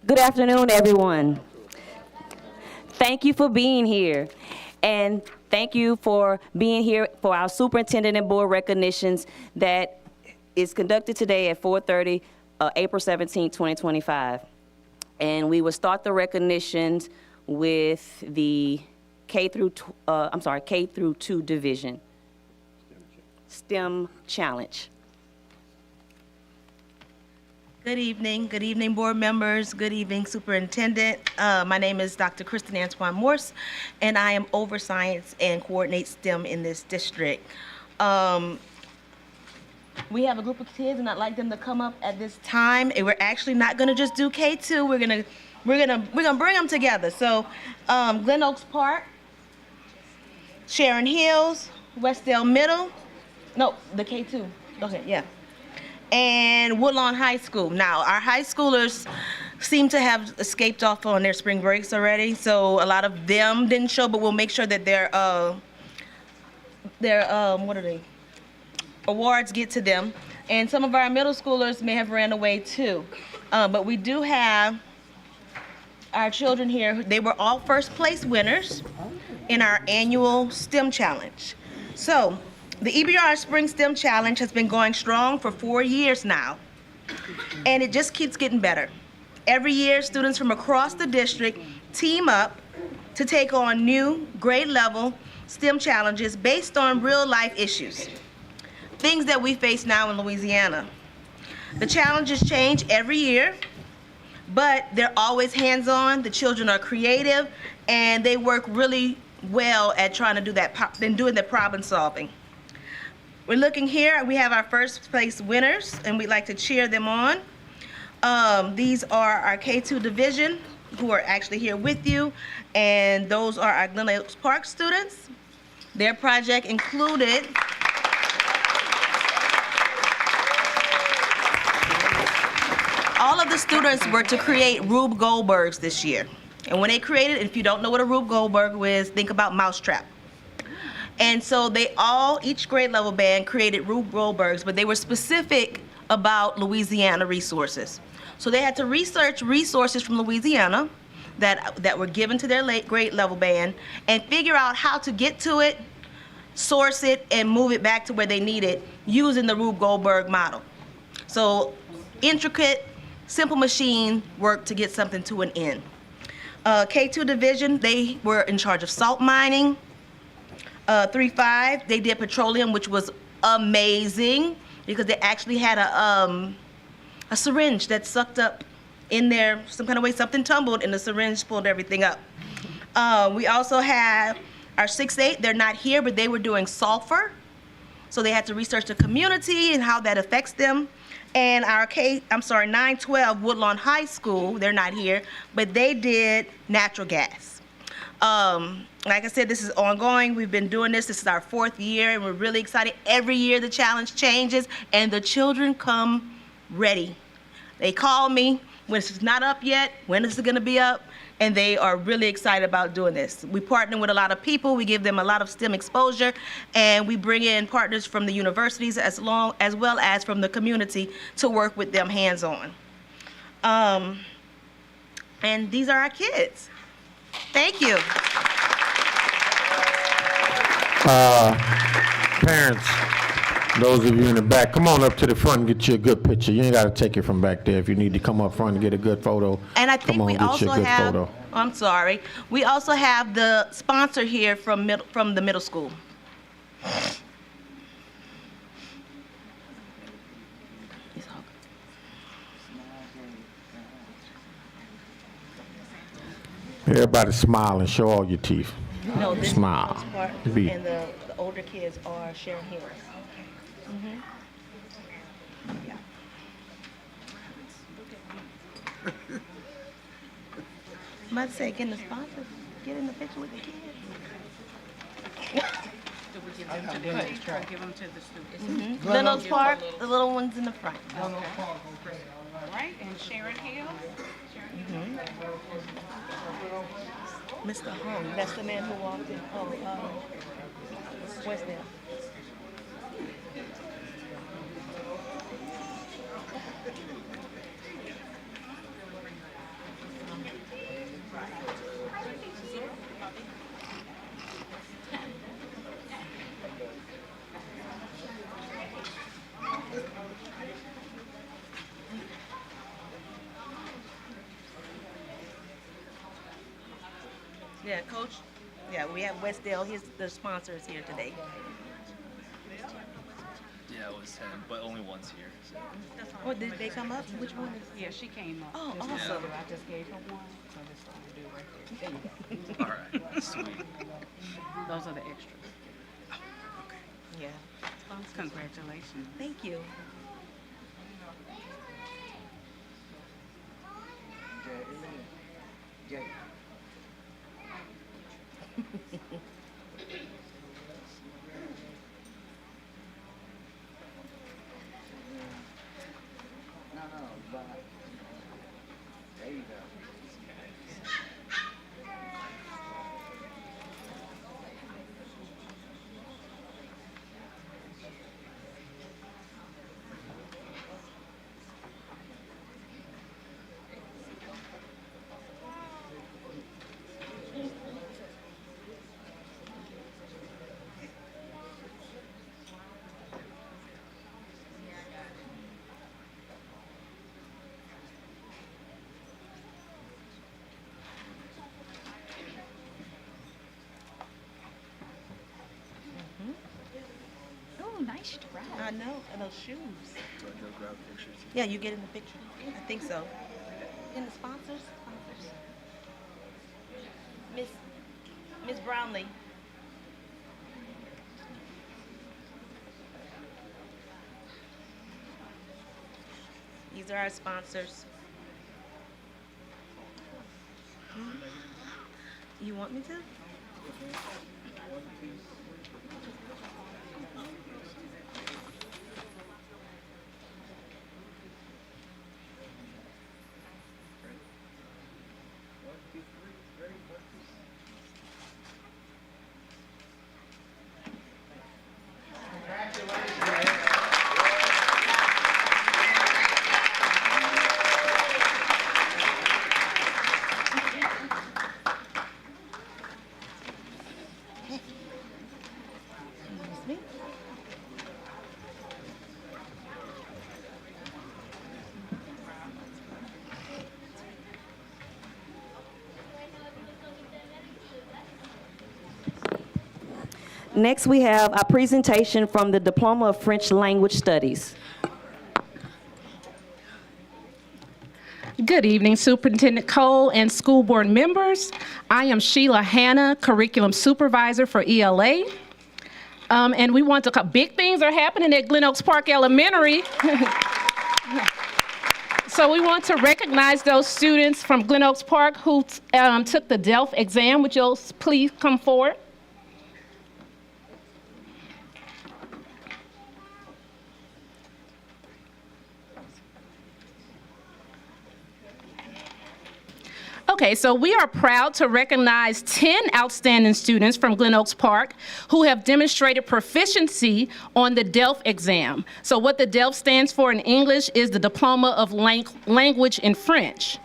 Good afternoon, everyone. Thank you for being here. And thank you for being here for our superintendent and board recognitions that is conducted today at 4:30, April 17, 2025. And we will start the recognitions with the K through 2 division. STEM Challenge. Good evening, board members. Good evening, superintendent. My name is Dr. Kristen Antoine Morse, and I am over science and coordinate STEM in this district. We have a group of kids, and I'd like them to come up at this time. And we're actually not going to just do K2. We're gonna bring them together. So, Glen Oaks Park, Sharon Hills, Westdale Middle. No, the K2. Okay, yeah. And Woodlawn High School. Now, our high schoolers seem to have escaped off on their spring breaks already, so a lot of them didn't show, but we'll make sure that their what are they? Awards get to them. And some of our middle schoolers may have ran away too. But we do have our children here. They were all first place winners in our annual STEM Challenge. So, the EBR Spring STEM Challenge has been going strong for 4 years now, and it just keeps getting better. Every year, students from across the district team up to take on new grade level STEM challenges based on real life issues, things that we face now in Louisiana. The challenges change every year, but they're always hands-on. The children are creative, and they work really well at trying to do that and doing the problem solving. We're looking here, we have our first place winners, and we'd like to cheer them on. These are our K2 division, who are actually here with you, and those are our Glen Oaks Park students. Their project included all of the students were to create Rube Goldbergs this year. And when they created, if you don't know what a Rube Goldberg is, think about Mousetrap. And so they all, each grade level band created Rube Goldbergs, but they were specific about Louisiana resources. So they had to research resources from Louisiana that were given to their grade level band and figure out how to get to it, source it, and move it back to where they need it using the Rube Goldberg model. So intricate, simple machine work to get something to an end. K2 division, they were in charge of salt mining. 3-5, they did petroleum, which was amazing because they actually had a syringe that sucked up in there some kind of way, something tumbled and the syringe pulled everything up. We also have our 6-8, they're not here, but they were doing sulfur. So they had to research the community and how that affects them. And our 9-12 Woodlawn High School, they're not here, but they did natural gas. Like I said, this is ongoing. We've been doing this. This is our 4th year, and we're really excited. Every year the challenge changes, and the children come ready. They call me when it's not up yet, when is it going to be up, and they are really excited about doing this. We partner with a lot of people. We give them a lot of STEM exposure, and we bring in partners from the universities as well as from the community to work with them hands-on. And these are our kids. Thank you. Parents, Those of you in the back, come on up to the front and get you a good picture. You ain't got to take it from back there. If you need to come up front and get a good photo, And I think come on, we get you also a good have, photo. I'm sorry, we also have the sponsor here from the middle school. Everybody smile and show all your teeth. No, this Smile. part, Be- and the older kids are Sharon Hills. Yeah. I'm about to say, getting the sponsors, get in the picture with the kids. Give them to the students. Little Park, the little ones in the front. All right, and Sharon Hill? Mr. Hung, that's the man who walked in, Westdale. Yeah, Coach. Yeah, we have Westdale. The sponsor is here today. Yeah, it was him, but only once here. So. Oh, did they come up? Which one is? Yeah, she came up. Oh, This is awesome. the other. I just gave her one, so this is what I'm gonna do right there. There you go. All right, sweet. Those are the extras. Yeah. Congratulations. Thank you. Oh, nice dress. I know, and those shoes. Yeah, you get in the picture. I think so. And the sponsors? Miss Brownlee. These are our sponsors. You want me to? Excuse me. Next, we have a presentation from the Diploma of French Language Studies. Good evening, Superintendent Cole and school board members. I am Sheila Hanna, Curriculum Supervisor for ELA. And we want to, big things are happening at Glen Oaks Park Elementary. So we want to recognize those students from Glen Oaks Park who took the DELF exam. Would you please come forward? Okay, so we are proud to recognize 10 outstanding students from Glen Oaks Park who have demonstrated proficiency on the DELF exam. So what the DELF stands for in English is the Diploma of Language in French.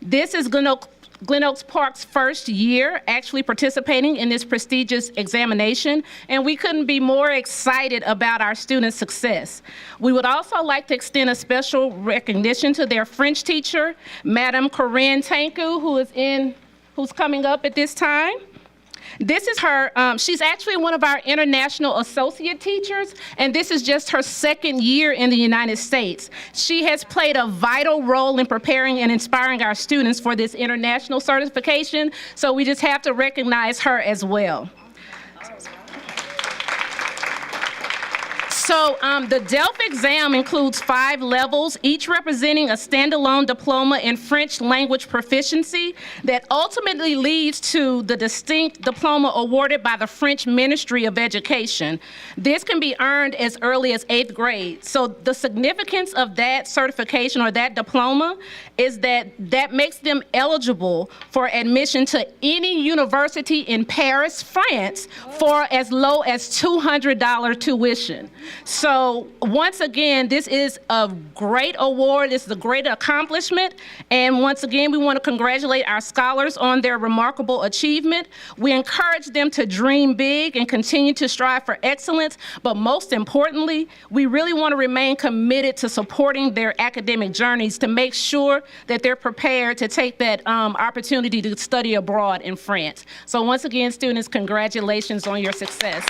This is Glen Oaks Glen Oaks Park's first year actually participating in this prestigious examination, and we couldn't be more excited about our students' success. We would also like to extend a special recognition to their French teacher, Madame Corinne Tanku, who's coming up at this time. This is her, she's actually one of our international associate teachers, and this is just her second year in the United States. She has played a vital role in preparing and inspiring our students for this international certification, so we just have to recognize her as well. So the DELF exam includes 5 levels, each representing a standalone diploma in French language proficiency that ultimately leads to the distinct diploma awarded by the French Ministry of Education. This can be earned as early as 8th grade. So the significance of that certification or that diploma is that that makes them eligible for admission to any university in Paris, France, for as low as $200 tuition. So once again, this is a great award. This is a great accomplishment. And once again, we want to congratulate our scholars on their remarkable achievement. We encourage them to dream big and continue to strive for excellence. But most importantly, we really want to remain committed to supporting their academic journeys to make sure that they're prepared to take that opportunity to study abroad in France. So once again, students, congratulations on your success.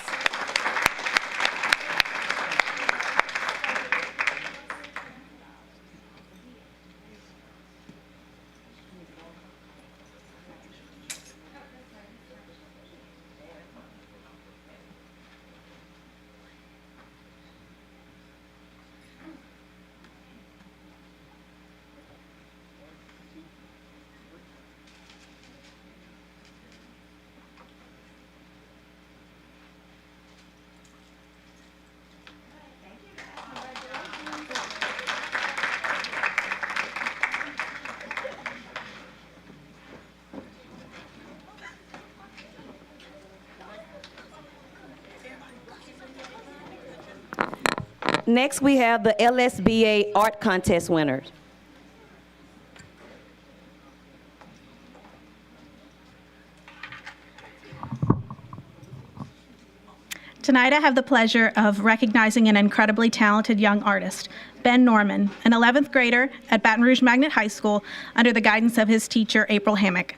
Next, we have the LSBA Art Contest winners. Tonight, I have the pleasure of recognizing an incredibly talented young artist, Ben Norman, an 11th grader at Baton Rouge Magnet High School under the guidance of his teacher, April Hammock.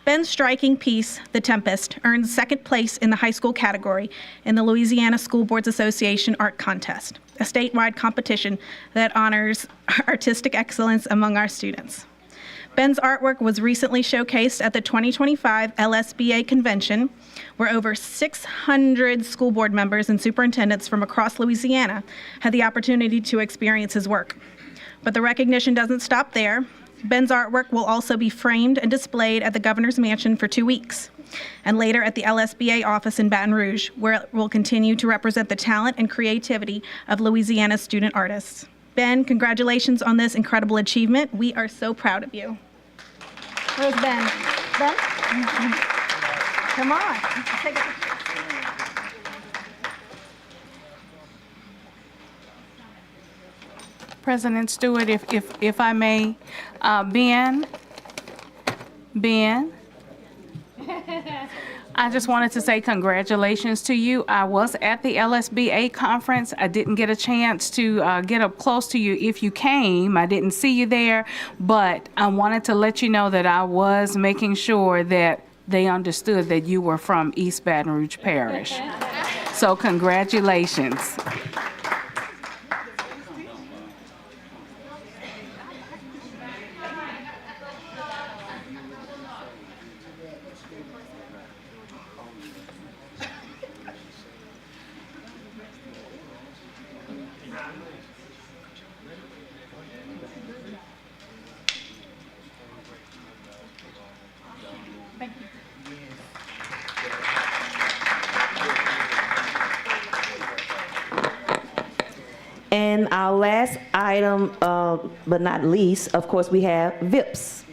Ben's striking piece, The Tempest, earned second place in the high school category in the Louisiana School Boards Association Art Contest, a statewide competition that honors artistic excellence among our students. Ben's artwork was recently showcased at the 2025 LSBA convention, where over 600 school board members and superintendents from across Louisiana had the opportunity to experience his work. But the recognition doesn't stop there. Ben's artwork will also be framed and displayed at the Governor's Mansion for 2 weeks, and later at the LSBA office in Baton Rouge, where it will continue to represent the talent and creativity of Louisiana's student artists. Ben, congratulations on this incredible achievement. We are so proud of you. Where's Ben? Ben? Come on. Take a picture. President Stewart, if I may, Ben, I just wanted to say congratulations to you. I was at the LSBA conference. I didn't get a chance to get up close to you if you came. I didn't see you there, but I wanted to let you know that I was making sure that they understood that you were from East Baton Rouge Parish. So congratulations. And our last item, but not least, of course, we have VIPs.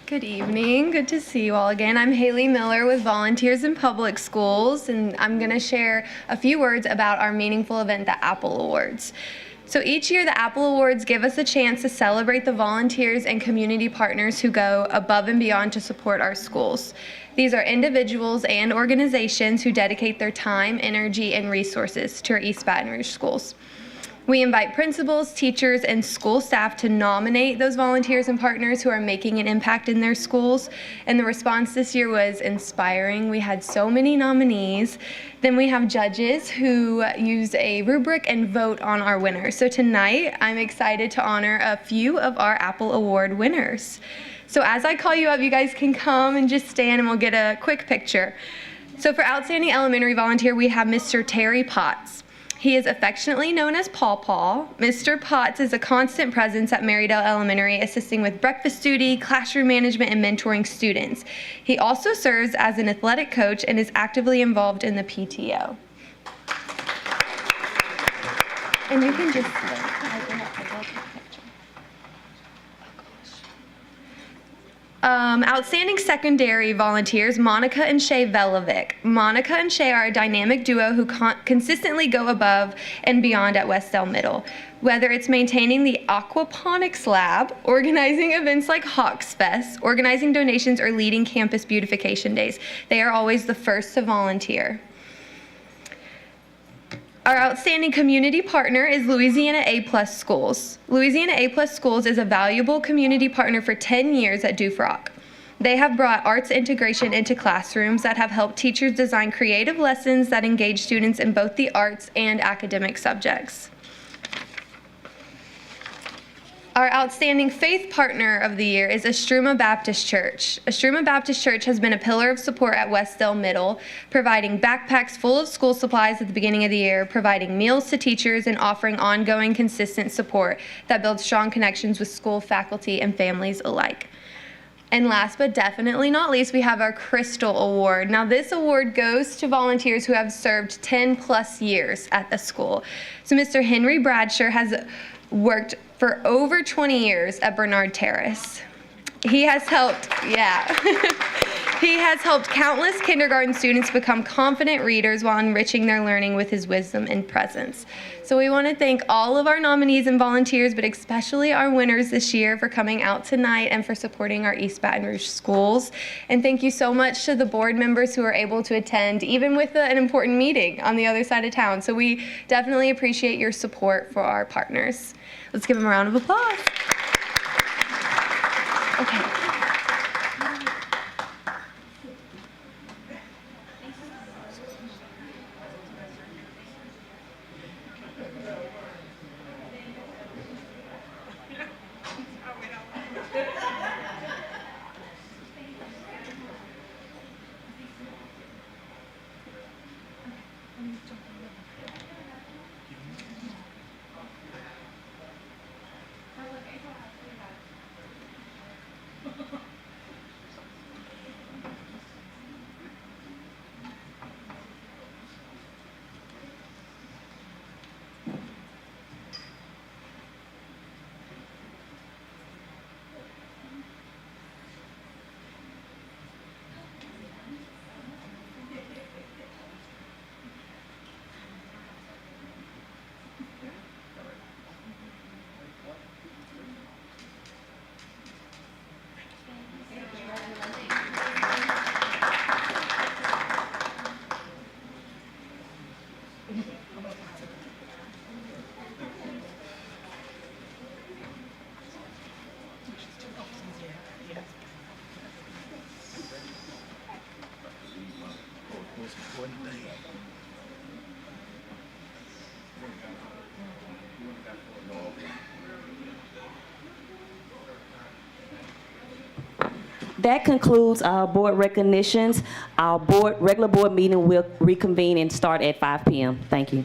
Good evening. Good to see you all again. I'm Haley Miller with Volunteers in Public Schools, and I'm going to share a few words about our meaningful event, the Apple Awards. So each year, the Apple Awards give us a chance to celebrate the volunteers and community partners who go above and beyond to support our schools. These are individuals and organizations who dedicate their time, energy, and resources to our East Baton Rouge schools. We invite principals, teachers, and school staff to nominate those volunteers and partners who are making an impact in their schools. And the response this year was inspiring. We had so many nominees. Then we have judges who use a rubric and vote on our winners. So tonight, I'm excited to honor a few of our Apple Award winners. So as I call you up, you guys can come and just stand and we'll get a quick picture. So for Outstanding Elementary Volunteer, we have Mr. Terry Potts. He is affectionately known as Paw Paw. Mr. Potts is a constant presence at Marydale Elementary, assisting with breakfast duty, classroom management, and mentoring students. He also serves as an athletic coach and is actively involved in the PTO. And you can just Outstanding Secondary Volunteers, Monica and Shay Velovic. Monica and Shay are a dynamic duo who consistently go above and beyond at Westdale Middle. Whether it's maintaining the aquaponics lab, organizing events like Hawks Fest, organizing donations, or leading campus beautification days, they are always the first to volunteer. Our outstanding community partner is Louisiana A+ Schools. Louisiana A+ Schools is a valuable community partner for 10 years at Doof Rock. They have brought arts integration into classrooms that have helped teachers design creative lessons that engage students in both the arts and academic subjects. Our outstanding faith partner of the year is Estruma Baptist Church. Estruma Baptist Church has been a pillar of support at Westdale Middle, providing backpacks full of school supplies at the beginning of the year, providing meals to teachers, and offering ongoing consistent support that builds strong connections with school, faculty, and families alike. And last but definitely not least, we have our Crystal Award. Now this award goes to volunteers who have served 10 plus years at the school. So Mr. Henry Bradshaw has worked for over 20 years at Bernard Terrace. He has helped, he has helped countless kindergarten students become confident readers while enriching their learning with his wisdom and presence. So we want to thank all of our nominees and volunteers, but especially our winners this year for coming out tonight and for supporting our East Baton Rouge schools. And thank you so much to the board members who are able to attend, even with an important meeting on the other side of town. So we definitely appreciate your support for our partners. Let's give them a round of applause. Okay. That concludes our board recognitions. Our regular board meeting will reconvene and start at 5 p.m. Thank you.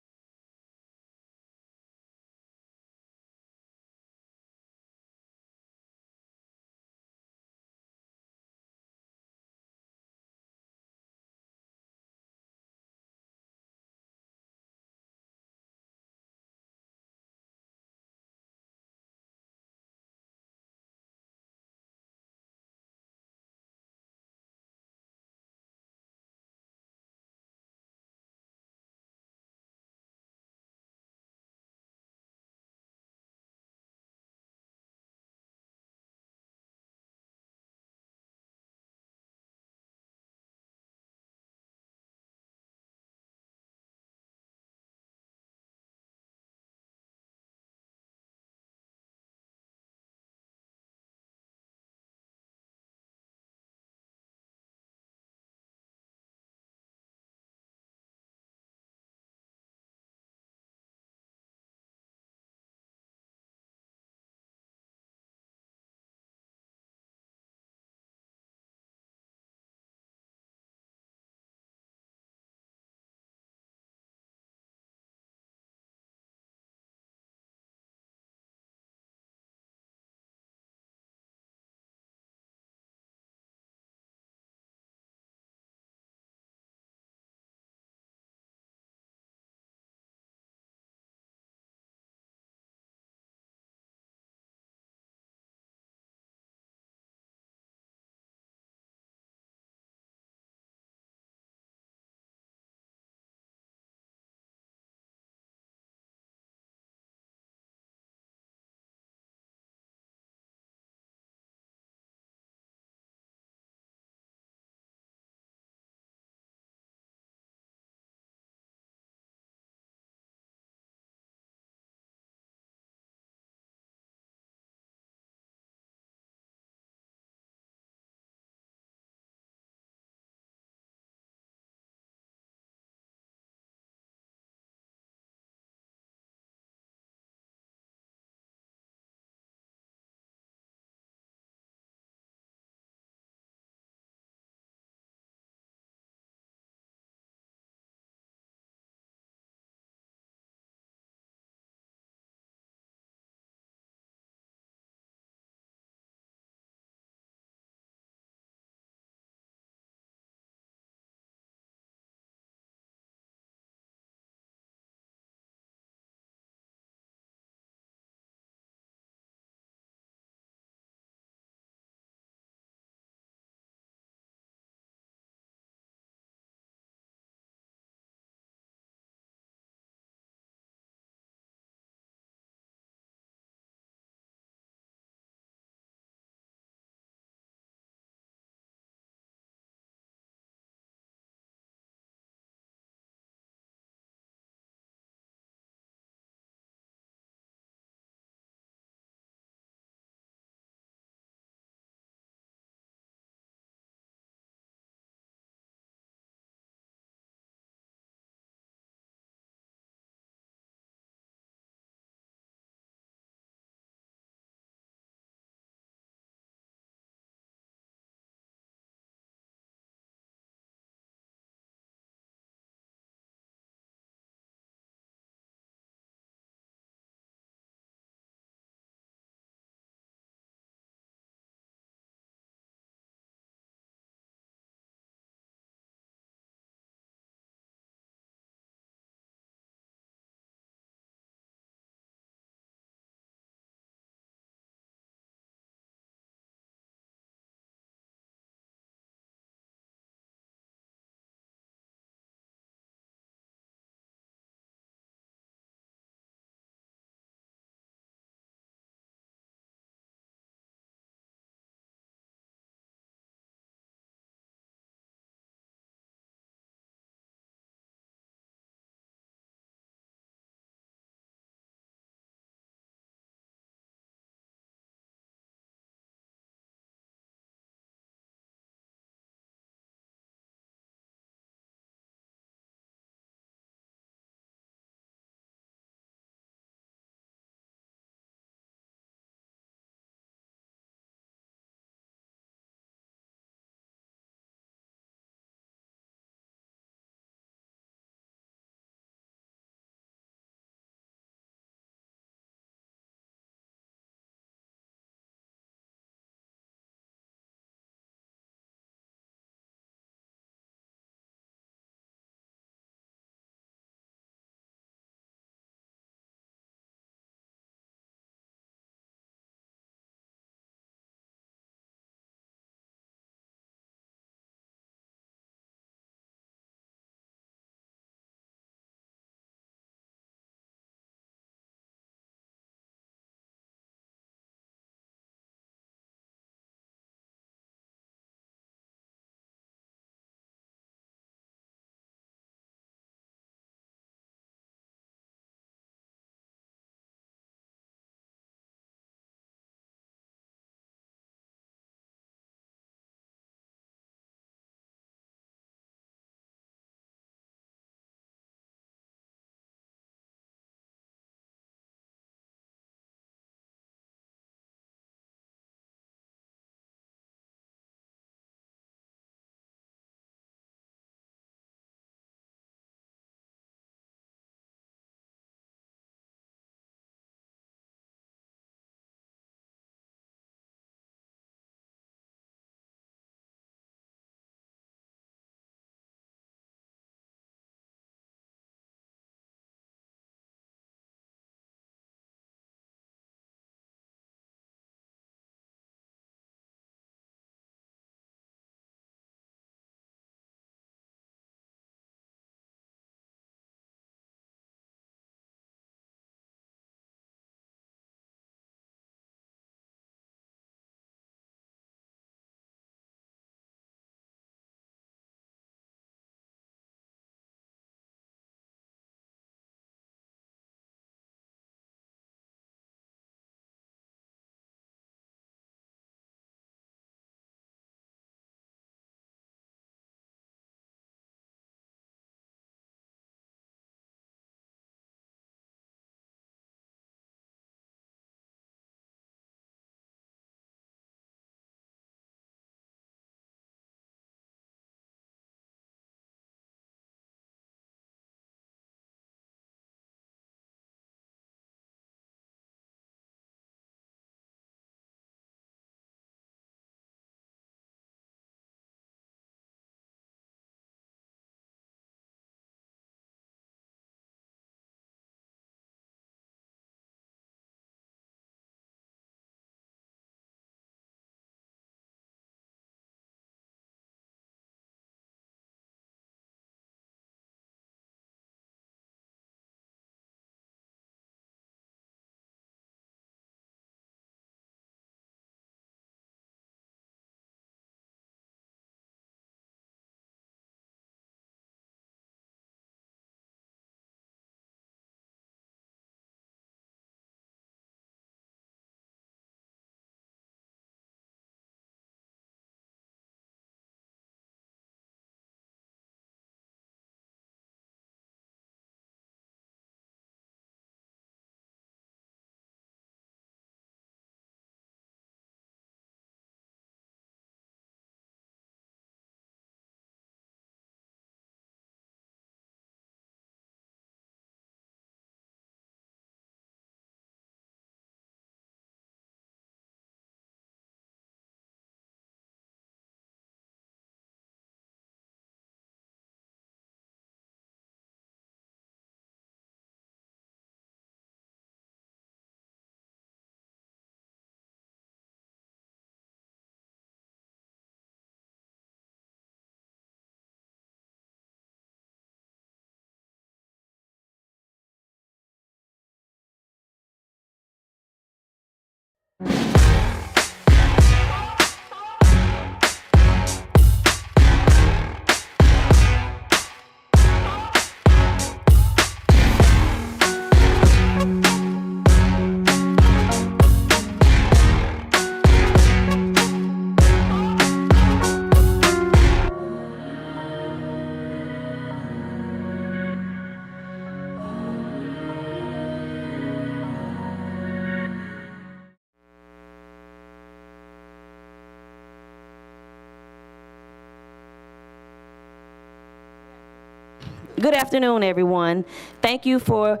Good afternoon, everyone. Thank you for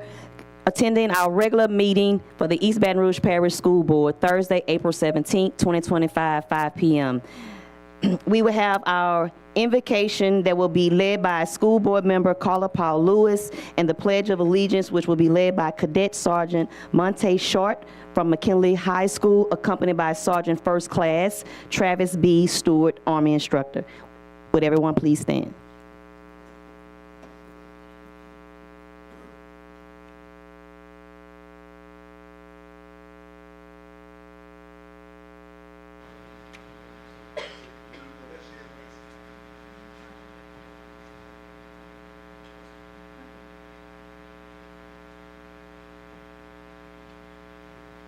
attending our regular meeting for the East Baton Rouge Parish School Board, Thursday, April 17th, 2025, 5 p.m. We will have our invocation that will be led by School Board Member Carla Paul Lewis, and the Pledge of Allegiance, which will be led by Cadet Sergeant Monte Short from McKinley High School, accompanied by Sergeant First Class Travis B. Stewart, Army Instructor. Would everyone please stand?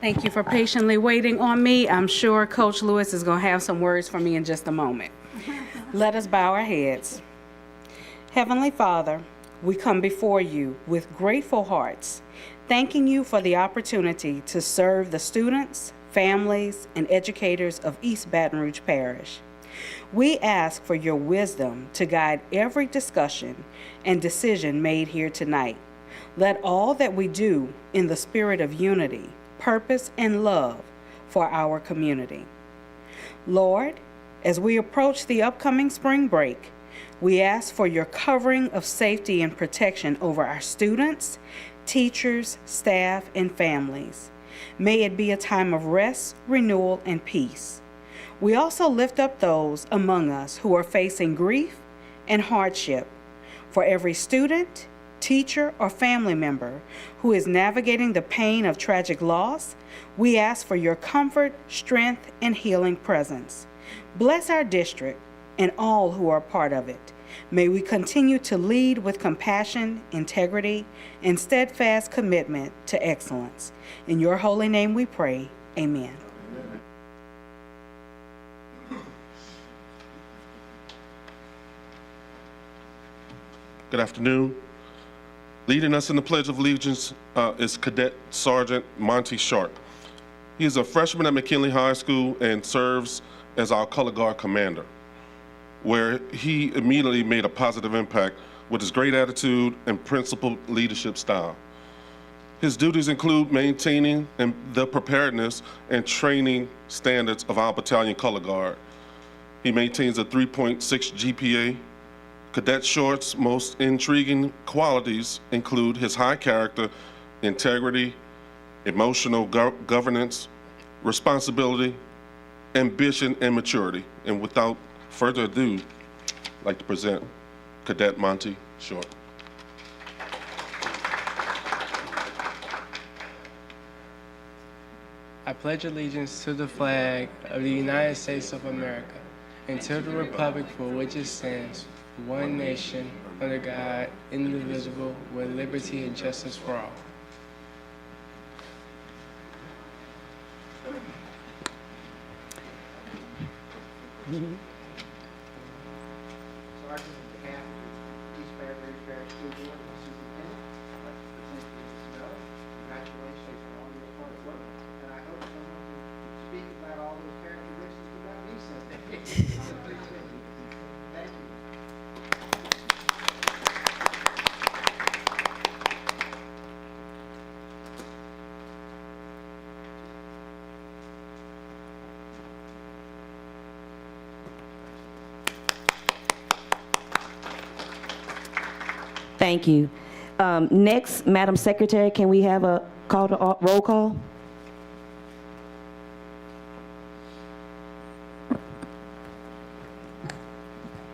Thank you for patiently waiting on me. I'm sure Coach Lewis is going to have some words for me in just a moment. Let us bow our heads. Heavenly Father, we come before you with grateful hearts, thanking you for the opportunity to serve the students, families, and educators of East Baton Rouge Parish. We ask for your wisdom to guide every discussion and decision made here tonight. Let all that we do in the spirit of unity, purpose, and love for our community. Lord, as we approach the upcoming spring break, we ask for your covering of safety and protection over our students, teachers, staff, and families. May it be a time of rest, renewal, and peace. We also lift up those among us who are facing grief and hardship. For every student, teacher, or family member who is navigating the pain of tragic loss, we ask for your comfort, strength, and healing presence. Bless our district and all who are part of it. May we continue to lead with compassion, integrity, and steadfast commitment to excellence. In your holy name we pray, amen. Good afternoon. Leading us in the Pledge of Allegiance is Cadet Sergeant Monte Short. He is a freshman at McKinley High School and serves as our Color Guard Commander, where he immediately made a positive impact with his great attitude and principled leadership style. His duties include maintaining the preparedness and training standards of our battalion Color Guard. He maintains a 3.6 GPA. Cadet Short's most intriguing qualities include his high character, integrity, emotional governance, responsibility, ambition, and maturity. And without further ado, I'd like to present Cadet Monte Short. I pledge allegiance to the flag of the United States of America and to the republic for which it stands, one nation, under God, indivisible, with liberty and justice for all. Sergeant, on behalf of the East Baton Rouge Parish School Board and the Superintendent, I'd like to present you this medal. Congratulations on all your hard work, and I hope someone can speak about all those characteristics without me someday. Thank you. Thank you. Next, Madam Secretary, can we have a call to roll call?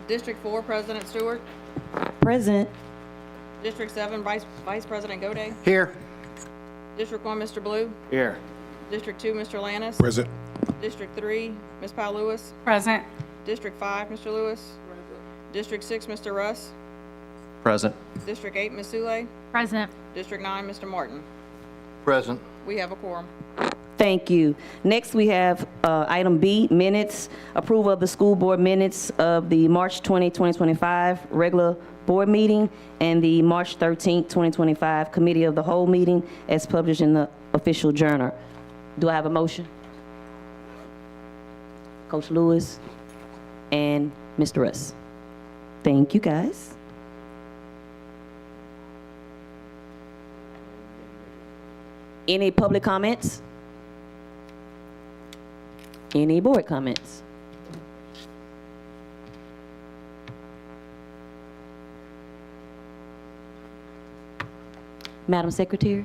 District 4, President Stewart. Present. District 7, Vice President Goday. Here. District 1, Mr. Blue. Here. District 2, Mr. Lannis. Present. District 3, Ms. Powell Lewis. Present. District 5, Mr. Lewis. District 6, Mr. Russ. Present. District 8, Ms. Sule. Present. District 9, Mr. Martin. Present. We have a quorum. Thank you. Next, we have item B, minutes. Approval of the school board minutes of the March 20, 2025 regular board meeting and the March 13, 2025 committee of the whole meeting as published in the official journal. Do I have a motion? Coach Lewis and Mr. Russ. Thank you, guys. Any public comments? Any board comments? Madam Secretary?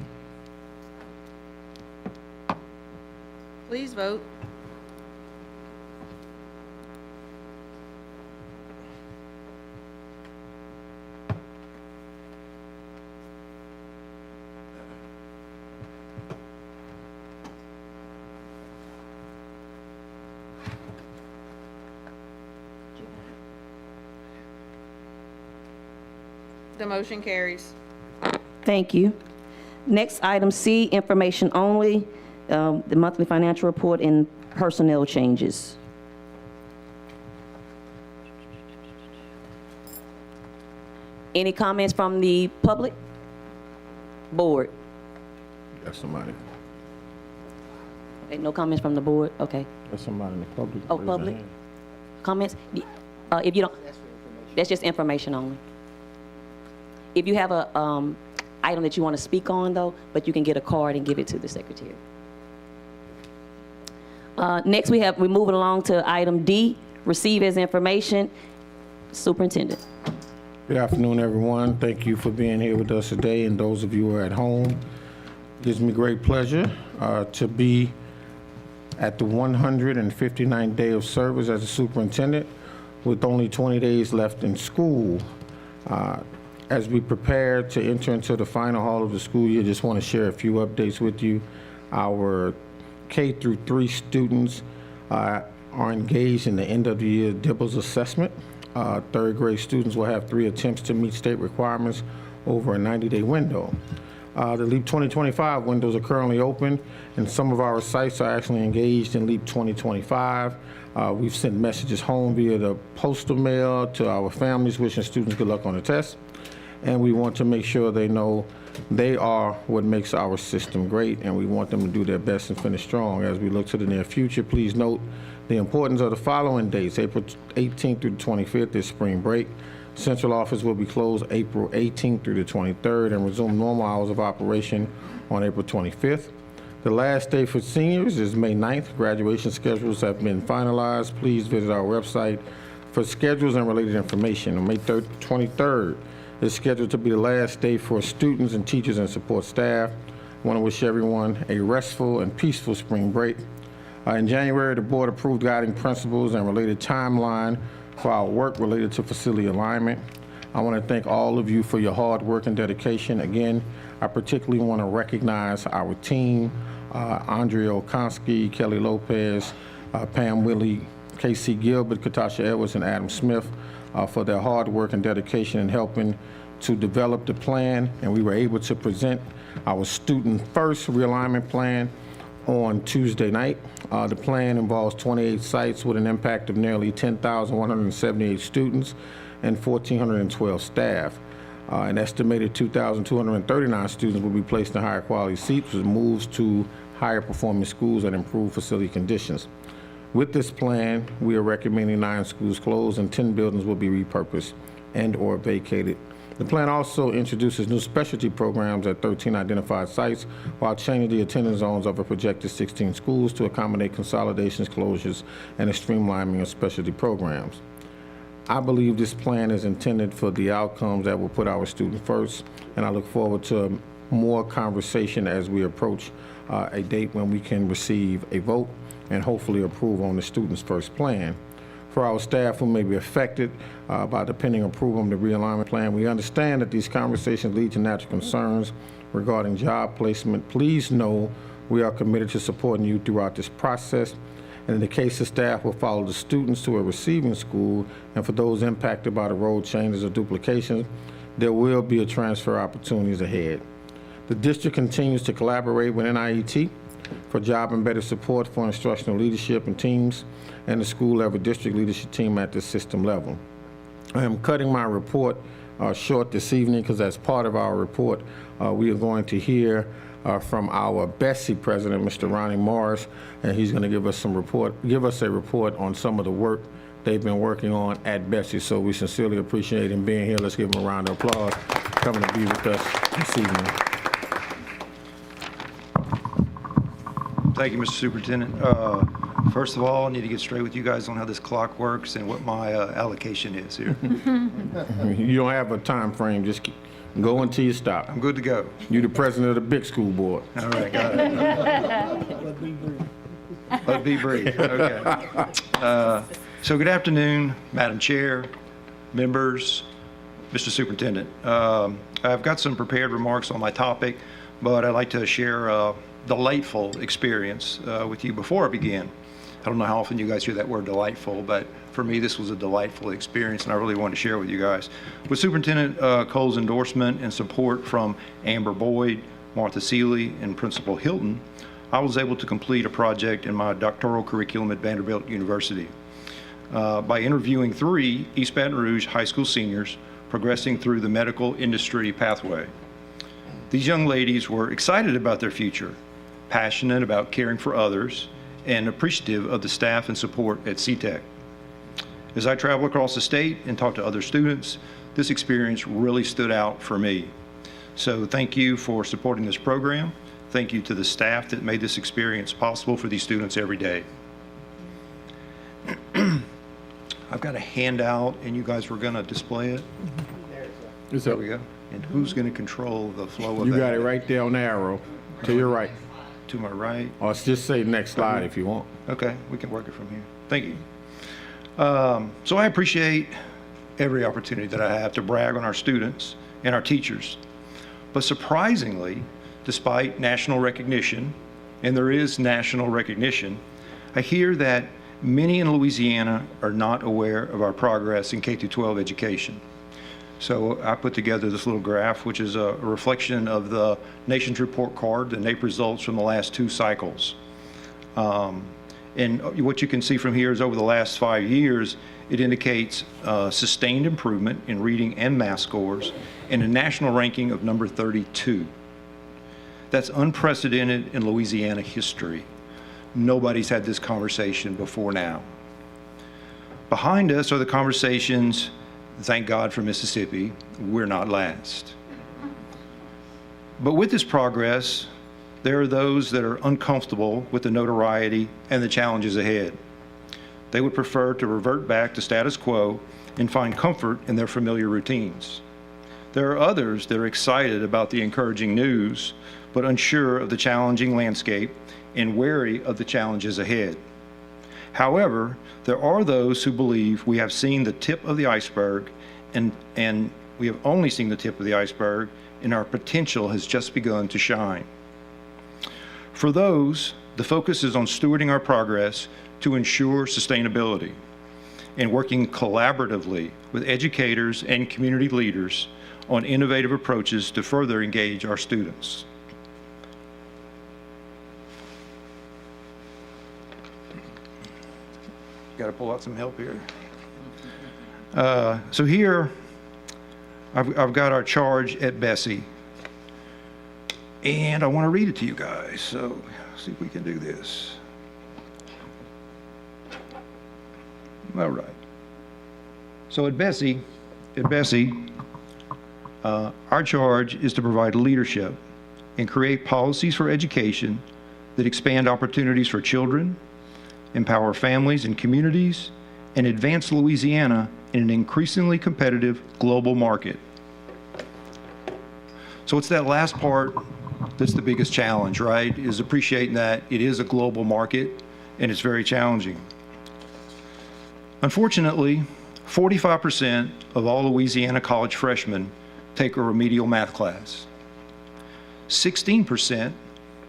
Please vote. The motion carries. Thank you. Next, item C, information only, the monthly financial report and personnel changes. Any comments from the public? Board? Got somebody. Okay, no comments from the board? Okay. Got somebody in the public. Oh, Raise their public? hand. Comments? If you don't, that's just information only. If you have a item that you want to speak on, though, but you can get a card and give it to the secretary. Next, we're moving along to item D, receive as information. Superintendent. Good afternoon, everyone. Thank you for being here with us today, and those of you who are at home. It gives me great pleasure to be at the 159th day of service as a superintendent with only 20 days left in school. As we prepare to enter into the final haul of the school year, just want to share a few updates with you. Our K through 3 students are engaged in the end of the year DIBELS assessment. Third grade students will have 3 attempts to meet state requirements over a 90-day window. The LEAP 2025 windows are currently open, and some of our sites are actually engaged in LEAP 2025. We've sent messages home via the postal mail to our families wishing students good luck on the test. And we want to make sure they know they are what makes our system great, and we want them to do their best and finish strong. As we look to the near future, please note the importance of the following dates. April 18th through the 25th is spring break. Central office will be closed April 18th through the 23rd and resume normal hours of operation on April 25th. The last day for seniors is May 9th. Graduation schedules have been finalized. Please visit our website for schedules and related information. On May 23rd is scheduled to be the last day for students and teachers and support staff. I want to wish everyone a restful and peaceful spring break. In January, the board approved guiding principles and related timeline for our work related to facility alignment. I want to thank all of you for your hard work and dedication. Again, I particularly want to recognize our team, Andrea Okonski, Kelly Lopez, Pam Willie, Casey Gilbert, Katasha Edwards, and Adam Smith for their hard work and dedication in helping to develop the plan. And we were able to present our student first realignment plan on Tuesday night. The plan involves 28 sites with an impact of nearly 10,178 students and 1,412 staff. An estimated 2,239 students will be placed in higher quality seats, with moves to higher performing schools and improved facility conditions. With this plan, we are recommending 9 schools closed and 10 buildings will be repurposed and or vacated. The plan also introduces new specialty programs at 13 identified sites while changing the attendance zones of a projected 16 schools to accommodate consolidations, closures, and a streamlining of specialty programs. I believe this plan is intended for the outcomes that will put our students first, and I look forward to more conversation as we approach a date when we can receive a vote and hopefully approve on the students' first plan. For our staff who may be affected by the pending approval of the realignment plan, we understand that these conversations lead to natural concerns regarding job placement. Please know We are committed to supporting you throughout this process, and in the case of staff will follow the students to a receiving school, and for those impacted by the role changes or duplications, there will be a transfer opportunities ahead. The district continues to collaborate with NIET for job-embedded support for instructional leadership and teams, and the school-level district leadership team at the system level. I am cutting my report short this evening because as part of our report, we are going to hear from our BESE president, Mr. Ronnie Morris, and he's going to give us a report on some of the work they've been working on at BESE. So we sincerely appreciate him being here. Let's give him a round of applause coming to be with us this evening. Thank you, Mr. Superintendent. First of all, I need to get straight with you guys on how this clock works and what my allocation is here. You don't have a time frame. Just go until you stop. I'm good to go. You're the president of the big school board. All right, got it. Let be brief. Okay. So good afternoon, Madam Chair, members, Mr. Superintendent. I've got some prepared remarks on my topic, but I'd like to share a delightful experience with you before I begin. I don't know how often you guys hear that word delightful, but for me, this was a delightful experience, and I really wanted to share with you guys. With Superintendent Cole's endorsement and support from Amber Boyd, Martha Seeley, and Principal Hilton, I was able to complete a project in my doctoral curriculum at Vanderbilt University by interviewing 3 East Baton Rouge high school seniors progressing through the medical industry pathway. These young ladies were excited about their future, passionate about caring for others, and appreciative of the staff and support at CTEC. As I travel across the state and talk to other students, this experience really stood out for me. So thank you for supporting this program. Thank you to the staff that made this experience possible for these students every day. I've got a handout, and you guys were going to display it. There we go. And who's going to control the flow of that? You got it right there on the arrow, to your right. To my right? Or just say next slide if you want. Okay, we can work it from here. Thank you. So I appreciate every opportunity that I have to brag on our students and our teachers. But surprisingly, despite national recognition, and there is national recognition, I hear that many in Louisiana are not aware of our progress in K-12 education. So I put together this little graph, which is a reflection of the Nation's Report Card, the NAEP results from the last 2 cycles. And what you can see from here is over the last 5 years, it indicates sustained improvement in reading and math scores and a national ranking of number 32. That's unprecedented in Louisiana history. Nobody's had this conversation before now. Behind us are the conversations, thank God for Mississippi, we're not last. But with this progress, there are those that are uncomfortable with the notoriety and the challenges ahead. They would prefer to revert back to status quo and find comfort in their familiar routines. There are others that are excited about the encouraging news, but unsure of the challenging landscape and wary of the challenges ahead. However, there are those who believe we have seen the tip of the iceberg, and we have only seen the tip of the iceberg, and our potential has just begun to shine. For those, the focus is on stewarding our progress to ensure sustainability and working collaboratively with educators and community leaders on innovative approaches to further engage our students. Got to pull out some help here. So here, I've got our charge at BESE, and I want to read it to you guys. So see if we can do this. All right. So at BESE, our charge is to provide leadership and create policies for education that expand opportunities for children, empower families and communities, and advance Louisiana in an increasingly competitive global market. So it's that last part that's the biggest challenge, right? Is appreciating that it is a global market and it's very challenging. Unfortunately, 45% of all Louisiana college freshmen take a remedial math class. 16%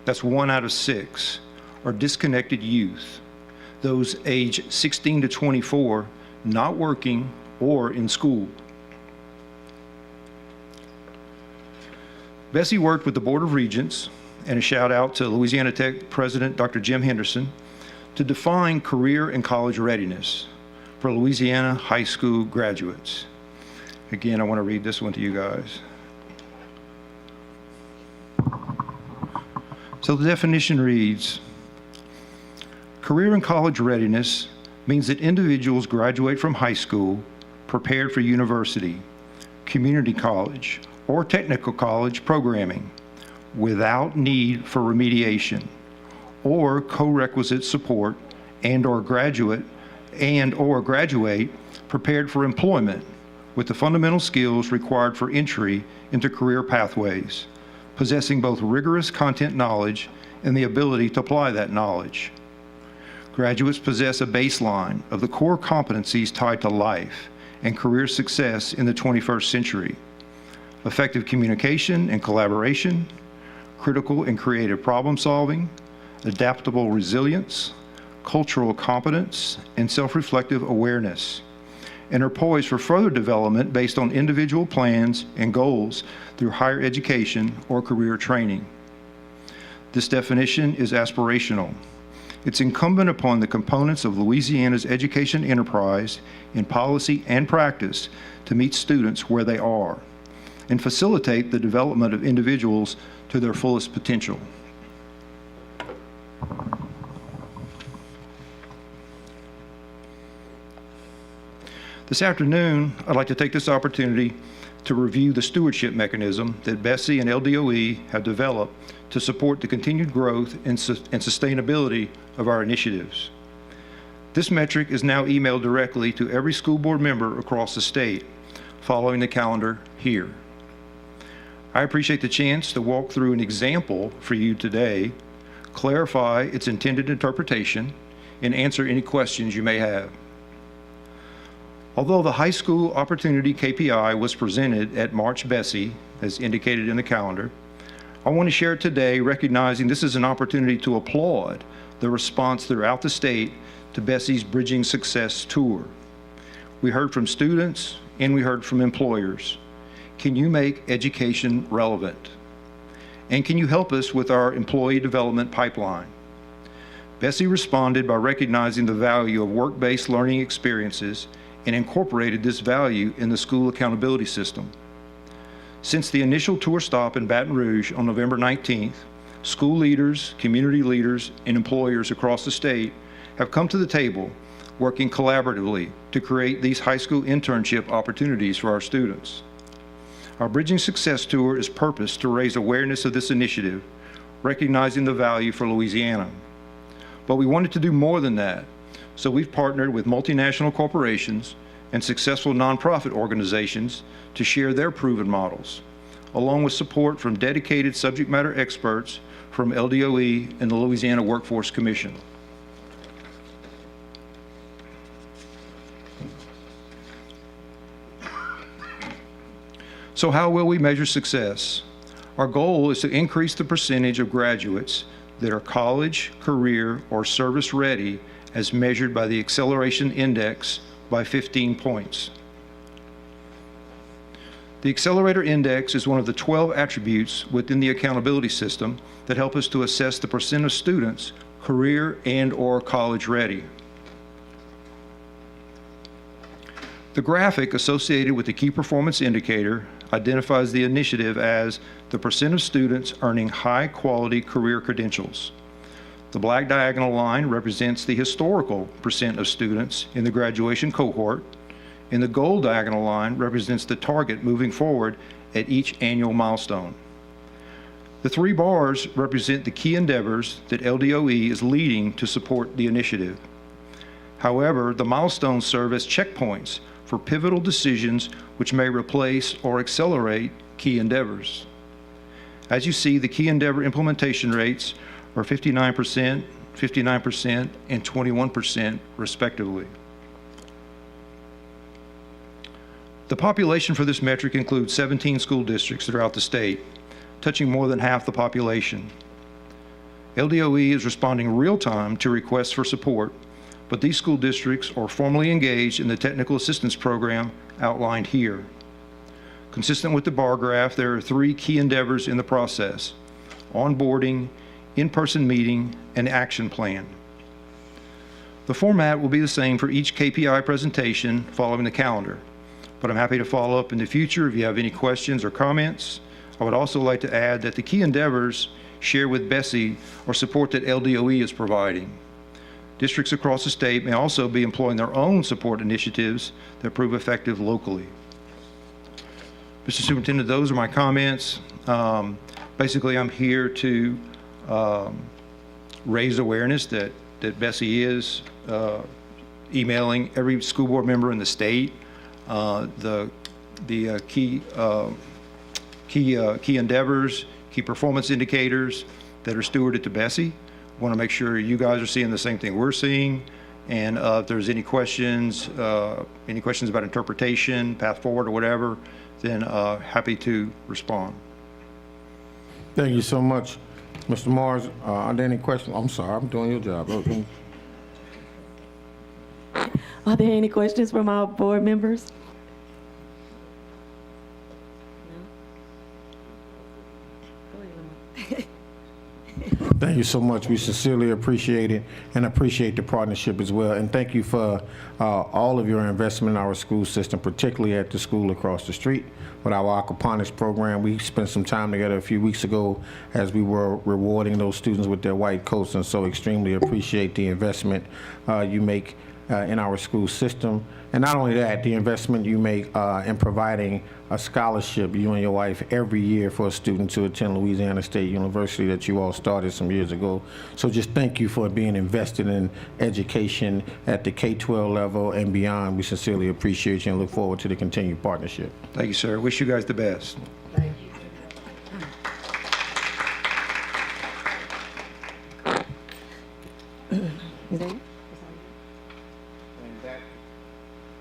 that's 1 out of 6, are disconnected youth, those age 16 to 24, not working or in school. BESE worked with the Board of Regents, and a shout out to Louisiana Tech President Dr. Jim Henderson, to define career and college readiness for Louisiana high school graduates. Again, I want to read this one to you guys. So the definition reads, career and college readiness means that individuals graduate from high school prepared for university, community college, or technical college programming without need for remediation or co-requisite support and/or graduate prepared for employment with the fundamental skills required for entry into career pathways, possessing both rigorous content knowledge and the ability to apply that knowledge. Graduates possess a baseline of the core competencies tied to life and career success in the 21st century: effective communication and collaboration, critical and creative problem solving, adaptable resilience, cultural competence, and self-reflective awareness, and are poised for further development based on individual plans and goals through higher education or career training. This definition is aspirational. It's incumbent upon the components of Louisiana's education enterprise in policy and practice to meet students where they are and facilitate the development of individuals to their fullest potential. This afternoon, I'd like to take this opportunity to review the stewardship mechanism that BESE and LDOE have developed to support the continued growth and sustainability of our initiatives. This metric is now emailed directly to every school board member across the state, following the calendar here. I appreciate the chance to walk through an example for you today, clarify its intended interpretation, and answer any questions you may have. Although the high school opportunity KPI was presented at March BESE, as indicated in the calendar, I want to share it today, recognizing this is an opportunity to applaud the response throughout the state to BESE's Bridging Success Tour. We heard from students and we heard from employers. Can you make education relevant? And can you help us with our employee development pipeline? BESE responded by recognizing the value of work-based learning experiences and incorporated this value in the school accountability system. Since the initial tour stop in Baton Rouge on November 19th, school leaders, community leaders, and employers across the state have come to the table working collaboratively to create these high school internship opportunities for our students. Our Bridging Success Tour is purposed to raise awareness of this initiative, recognizing the value for Louisiana. But we wanted to do more than that, so we've partnered with multinational corporations and successful nonprofit organizations to share their proven models, along with support from dedicated subject matter experts from LDOE and the Louisiana Workforce Commission. So how will we measure success? Our goal is to increase the percentage of graduates that are college, career, or service ready as measured by the Acceleration Index by 15 points. The Accelerator Index is one of the 12 attributes within the accountability system that help us to assess the percent of students career and/or college ready. The graphic associated with the key performance indicator identifies the initiative as the percent of students earning high-quality career credentials. The black diagonal line represents the historical percent of students in the graduation cohort, and the gold diagonal line represents the target moving forward at each annual milestone. The three bars represent the key endeavors that LDOE is leading to support the initiative. However, the milestones serve as checkpoints for pivotal decisions which may replace or accelerate key endeavors. As you see, the key endeavor implementation rates are 59%, 59%, and 21% respectively. The population for this metric includes 17 school districts throughout the state, touching more than half the population. LDOE is responding real-time to requests for support, but these school districts are formally engaged in the technical assistance program outlined here. Consistent with the bar graph, there are 3 key endeavors in the process: onboarding, in-person meeting, and action plan. The format will be the same for each KPI presentation following the calendar, but I'm happy to follow up in the future if you have any questions or comments. I would also like to add that the key endeavors share with BESE or support that LDOE is providing. Districts across the state may also be employing their own support initiatives that prove effective locally. Mr. Superintendent, those are my comments. Basically, I'm here to raise awareness that BESE is emailing every school board member in the state the key endeavors, key performance indicators that are stewarded to BESE. Want to make sure you guys are seeing the same thing we're seeing, and if there's any questions about interpretation, path forward, or whatever, then happy to respond. Thank you so much. Mr. Mars, are there any questions? I'm sorry, I'm doing your job. Okay. Are there any questions from our board members? Thank you so much. We sincerely appreciate it and appreciate the partnership as well. And thank you for all of your investment in our school system, particularly at the school across the street with our aquaponics program. We spent some time together a few weeks ago as we were rewarding those students with their white coats, and so extremely appreciate the investment you make in our school system. And not only that, the investment you make in providing a scholarship, you and your wife, every year for a student to attend Louisiana State University that you all started some years ago. So just thank you for being invested in education at the K-12 level and beyond. We sincerely appreciate you and look forward to the continued partnership. Thank you, sir. Wish you guys the best.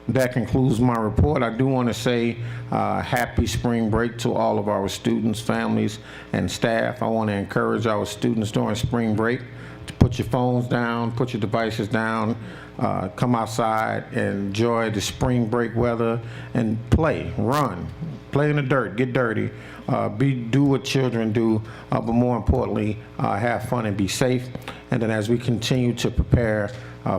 That concludes my report. I do want to say happy spring break to all of our students, families, and staff. I want to encourage our students during spring break to put your phones down, put your devices down, come outside and enjoy the spring break weather and play, run, play in the dirt, get dirty, do what children do, but more importantly, have fun and be safe. And then as we continue to prepare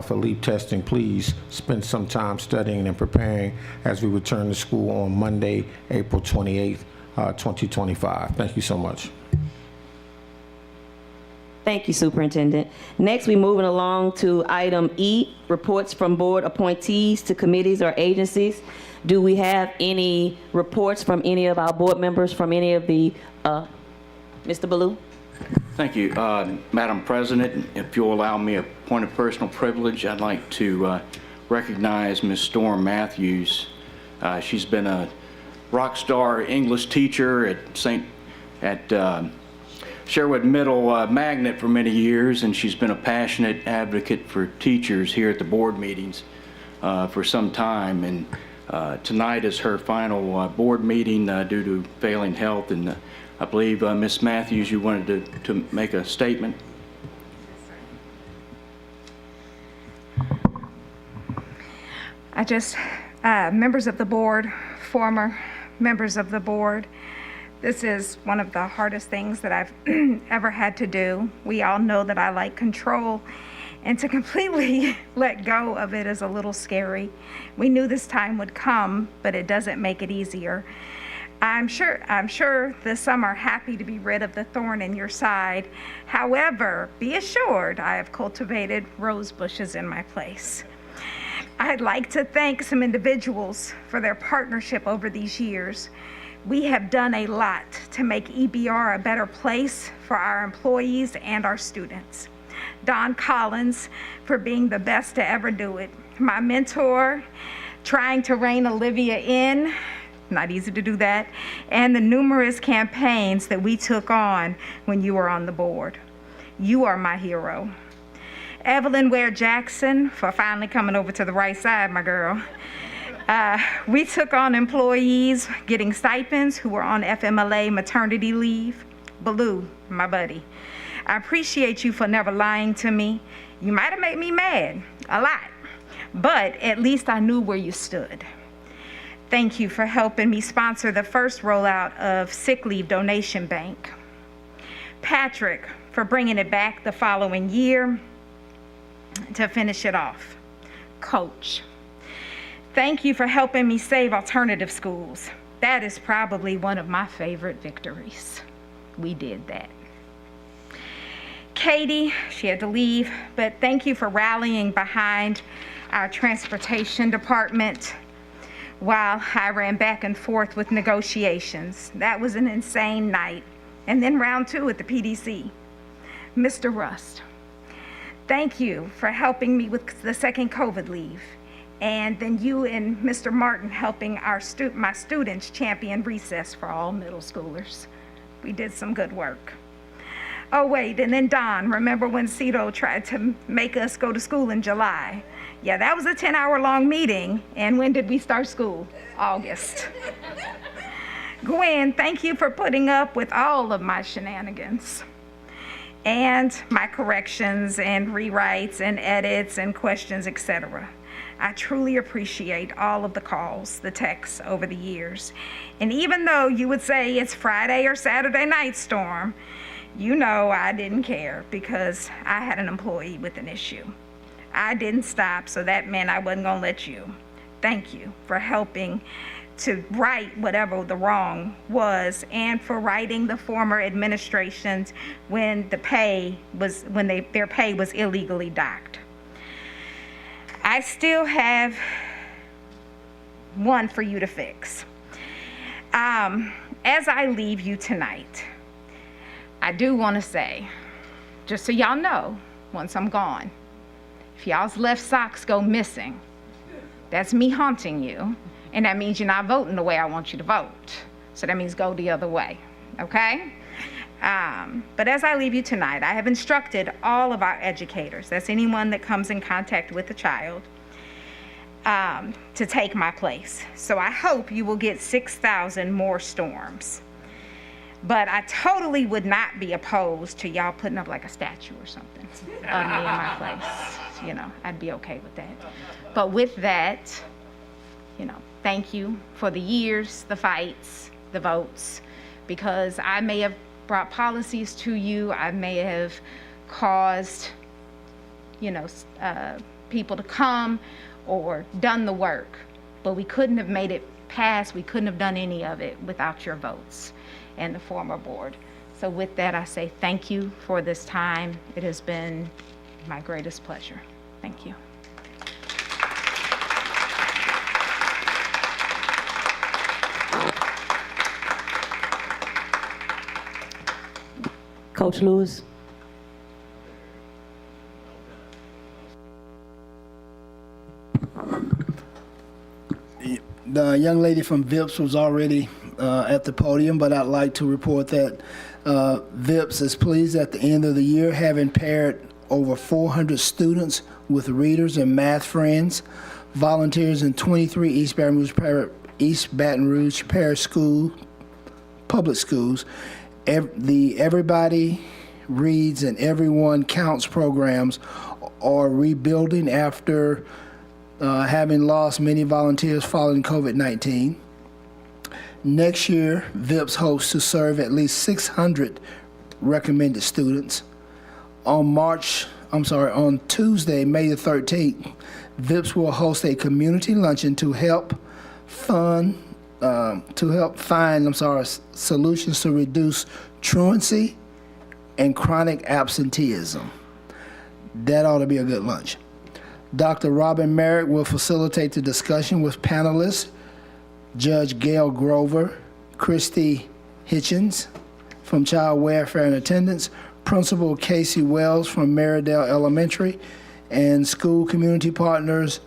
for LEAP testing, please spend some time studying and preparing as we return to school on Monday, April 28th, 2025. Thank you so much. Thank you, Superintendent. Next, we're moving along to item E, reports from board appointees to committees or agencies. Do we have any reports from any of our board members, from any of the, Mr. Ballou? Thank you, Madam President. If you'll allow me a point of personal privilege, I'd like to recognize Ms. Storm Matthews. She's been a rock star English teacher at Sherwood Middle Magnet for many years, and she's been a passionate advocate for teachers here at the board meetings for some time. And tonight is her final board meeting due to failing health, and I believe, Ms. Matthews, you wanted to make a statement. Members of the board, former members of the board, this is one of the hardest things that I've ever had to do. We all know that I like control, and to completely let go of it is a little scary. We knew this time would come, but it doesn't make it easier. I'm sure that some are happy to be rid of the thorn in your side. However, be assured I have cultivated rose bushes in my place. I'd like to thank some individuals for their partnership over these years. We have done a lot to make EBR a better place for our employees and our students. Don Collins for being the best to ever do it. My mentor, trying to rein Olivia in, not easy to do that, and the numerous campaigns that we took on when you were on the board. You are my hero. Evelyn Ware Jackson for finally coming over to the right side, my girl. We took on employees getting stipends who were on FMLA maternity leave. Baloo, my buddy. I appreciate you for never lying to me. You might have made me mad, a lot, but at least I knew where you stood. Thank you for helping me sponsor the first rollout of sick leave donation bank. Patrick, for bringing it back the following year to finish it off. Coach, thank you for helping me save alternative schools. That is probably one of my favorite victories. We did that. Katie, she had to leave, but thank you for rallying behind our transportation department while I ran back and forth with negotiations. That was an insane night. And then round 2 at the PDC. Mr. Rust, thank you for helping me with the second COVID leave. And then you and Mr. Martin helping my students champion recess for all middle schoolers. We did some good work. Oh wait, and then Don, remember when Cito tried to make us go to school in July? Yeah, that was a 10-hour-long meeting. And when did we start school? August. Gwen, thank you for putting up with all of my shenanigans and my corrections and rewrites and edits and questions, etc. I truly appreciate all of the calls, the texts over the years. And even though you would say it's Friday or Saturday night, Storm, you know I didn't care because I had an employee with an issue. I didn't stop, so that meant I wasn't gonna let you. Thank you for helping to right whatever the wrong was and for righting the former administrations when their pay was illegally docked. I still have one for you to fix. As I leave you tonight, I do want to say, just so y'all know, once I'm gone, if y'all's left socks go missing, that's me haunting you, and that means you're not voting the way I want you to vote. So that means go the other way, okay? But as I leave you tonight, I have instructed all of our educators, that's anyone that comes in contact with a child, to take my place. So I hope you will get 6,000 more storms. But I totally would not be opposed to y'all putting up like a statue or something of me in my place. You know, I'd be okay with that. But with that, you know, thank you for the years, the fights, the votes, because I may have brought policies to you, I may have caused, you know, people to come or done the work, but we couldn't have made it pass, we couldn't have done any of it without your votes and the former board. So with that, I say thank you for this time. It has been my greatest pleasure. Thank you. Coach Lewis. The young lady from VIPS was already at the podium, but I'd like to report that VIPS is pleased at the end of the year having paired over 400 students with readers and math friends, volunteers in 23 East Baton Rouge Parish School, public schools. The Everybody Reads and Everyone Counts programs are rebuilding after having lost many volunteers following COVID-19. Next year, VIPS hopes to serve at least 600 recommended students. On Tuesday, May the 13th, VIPS will host a community luncheon to help find solutions to reduce truancy and chronic absenteeism. That ought to be a good lunch. Dr. Robin Merrick will facilitate the discussion with panelists Judge Gail Grover, Christy Hitchens from Child Welfare and Attendance, Principal Casey Wells from Merridale Elementary, and school community partners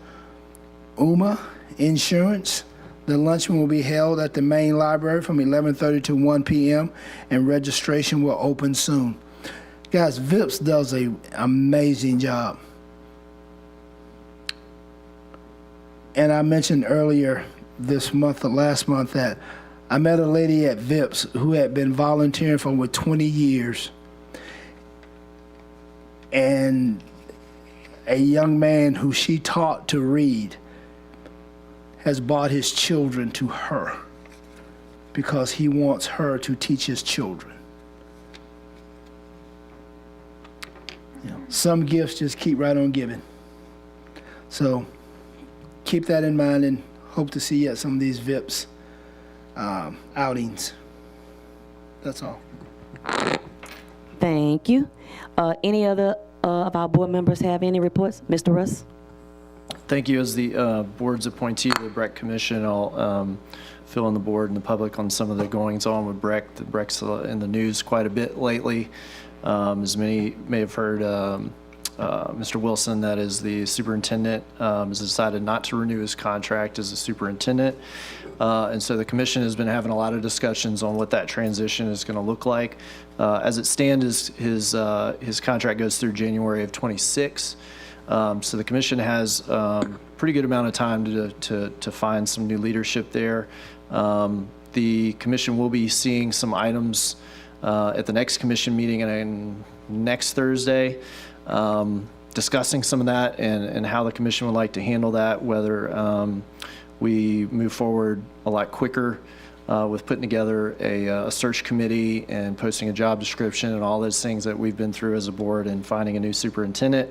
UMA Insurance. The luncheon will be held at the main library from 11:30 to 1 p.m. and registration will open soon. Guys, VIPS does an amazing job. And I mentioned earlier last month, that I met a lady at VIPS who had been volunteering for over 20 years. And a young man who she taught to read has brought his children to her because he wants her to teach his children. You know, some gifts just keep right on giving. So keep that in mind and hope to see you at some of these VIPs outings. That's all. Thank you. Any other of our board members have any reports? Mr. Russ? Thank you. As the board's appointee to the BREC Commission, I'll fill in the board and the public on some of the goings-on with BREC. The BREC's in the news quite a bit lately. As many may have heard, Mr. Wilson, that is the superintendent, has decided not to renew his contract as a superintendent. And so the commission has been having a lot of discussions on what that transition is going to look like. As it stands, his contract goes through January of 26. So the commission has pretty good amount of time to find some new leadership there. The commission will be seeing some items at the next commission meeting and next Thursday, discussing some of that and how the commission would like to handle that, whether we move forward a lot quicker with putting together a search committee and posting a job description and all those things that we've been through as a board and finding a new superintendent.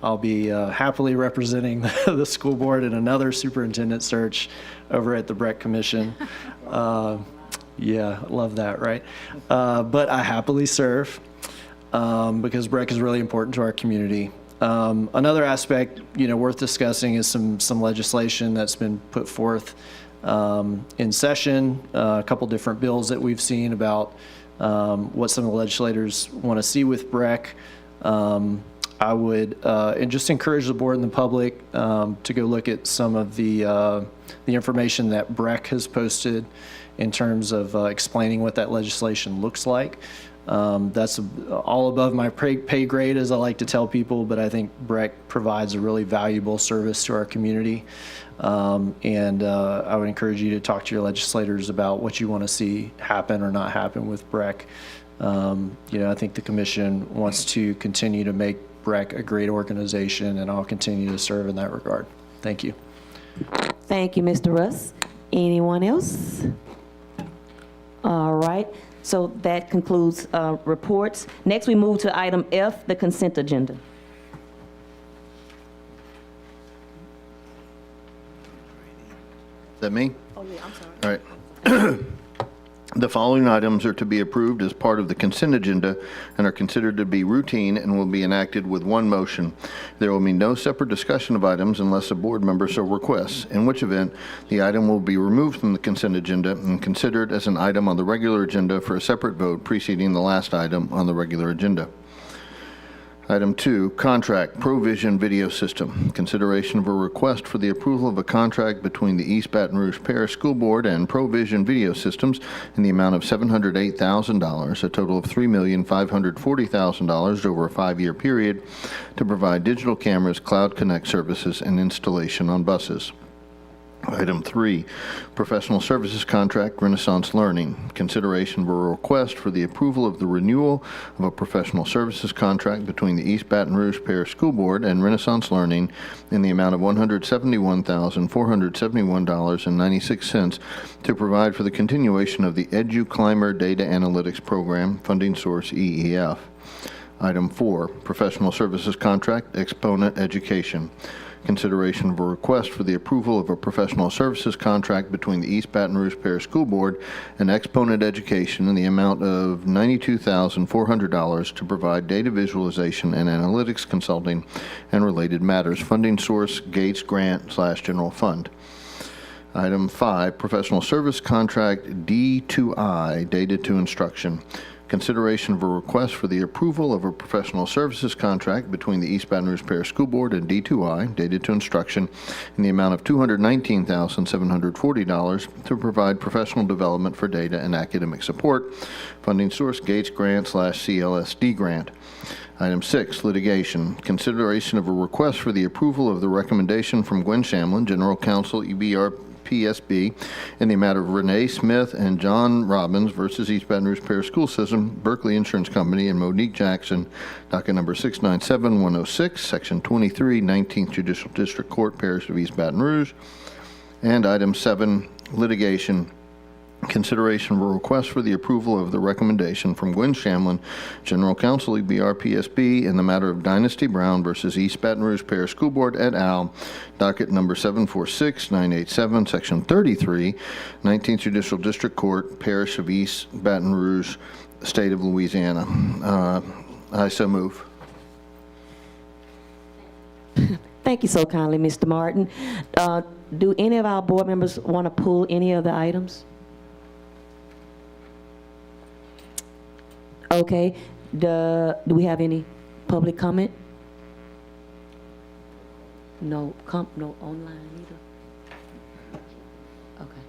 I'll be happily representing the school board in another superintendent search over at the BREC Commission. Yeah, love that, right? But I happily serve because BREC is really important to our community. Another aspect, worth discussing is some legislation that's been put forth in session, a couple different bills that we've seen about what some of the legislators want to see with BREC. I would and just encourage the board and the public to go look at some of the information that BREC has posted in terms of explaining what that legislation looks like. That's all above my pay grade, as I like to tell people, but I think BREC provides a really valuable service to our community. And I would encourage you to talk to your legislators about what you want to see happen or not happen with BREC. I think the commission wants to continue to make BREC a great organization, and I'll continue to serve in that regard. Thank you. Thank you, Mr. Russ. Anyone else? All right. So that concludes reports. Next, we move to item F, the consent agenda. Is that me? Oh, yeah, I'm sorry. All right. The following items are to be approved as part of the consent agenda and are considered to be routine and will be enacted with one motion. There will be no separate discussion of items unless a board member so requests, in which event the item will be removed from the consent agenda and considered as an item on the regular agenda for a separate vote preceding the last item on the regular agenda. Item 2, contract, Provision Video System. Consideration of a request for the approval of a contract between the East Baton Rouge Parish School Board and Provision Video Systems in the amount of $708,000, a total of $3,540,000 over a 5-year period, to provide digital cameras, Cloud Connect services, and installation on buses. Item 3, professional services contract, Renaissance Learning. Consideration of a request for the approval of the renewal of a professional services contract between the East Baton Rouge Parish School Board and Renaissance Learning in the amount of $171,471.96 to provide for the continuation of the EduClimber Data Analytics Program, funding source EEF. Item 4, professional services contract, Exponent Education. Consideration of a request for the approval of a professional services contract between the East Baton Rouge Parish School Board and Exponent Education in the amount of $92,400 to provide data visualization and analytics consulting and related matters. Funding source, Gates Grant/General Fund. Item 5, professional service contract D2I, Data to Instruction. Consideration of a request for the approval of a professional services contract between the East Baton Rouge Parish School Board and D2I, Data to Instruction, in the amount of $219,740 to provide professional development for data and academic support. Funding source, Gates Grant/CLSD Grant. Item 6, litigation. Consideration of a request for the approval of the recommendation from Gwen Shamlin, General Counsel, EBR PSB in the matter of Renee Smith and John Robbins versus East Baton Rouge Parish School System, Berkeley Insurance Company, and Monique Jackson, docket number 697106, section 23, 19th Judicial District Court, Parish of East Baton Rouge. And item 7, litigation. Consideration of a request for the approval of the recommendation from Gwen Shamlin, General Counsel, EBR PSB, in the matter of Dynasty Brown versus East Baton Rouge Parish School Board et al., docket number 746987, section 33, 19th Judicial District Court, Parish of East Baton Rouge, State of Louisiana. I so move. Thank you so kindly, Mr. Martin. Do any of our board members want to pull any of the items? Okay. Do we have any public comment? No, no online either. Okay.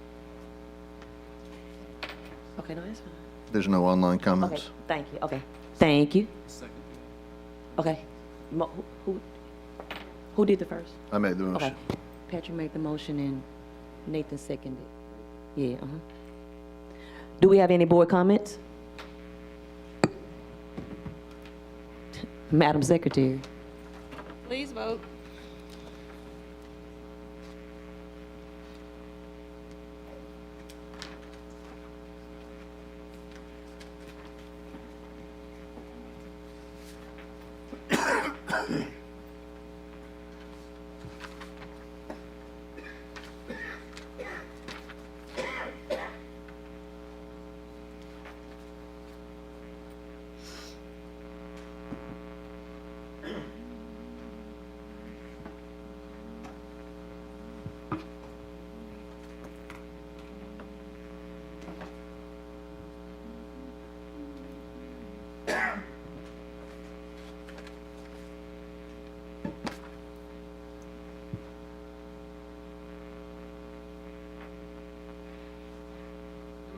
Okay, no, that's fine. There's no online comments. Okay, thank you. Okay, thank you. Okay, who did the first? I made the motion. Okay, Patrick made the motion and Nathan seconded. Yeah. Do we have any board comments? Madam Secretary. Please vote.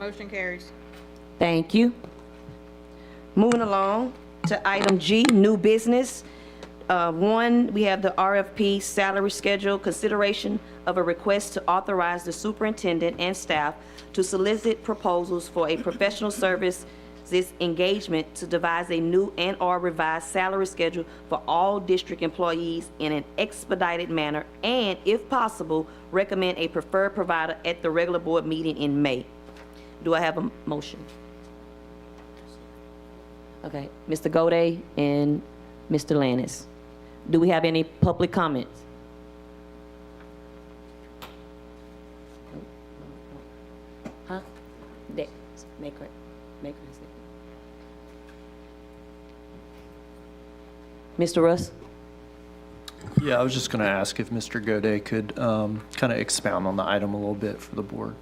Motion carries. Thank you. Moving along to item G, new business. 1, we have the RFP salary schedule, consideration of a request to authorize the superintendent and staff to solicit proposals for a professional services engagement to devise a new and/or revised salary schedule for all district employees in an expedited manner, and, if possible, recommend a preferred provider at the regular board meeting in May. Do I have a motion? Okay, Mr. Gode and Mr. Lannis. Do we have any public comments? Huh? Make her second. Mr. Russ? Yeah, I was just going to ask if Mr. Gode could kind of expound on the item a little bit for the board.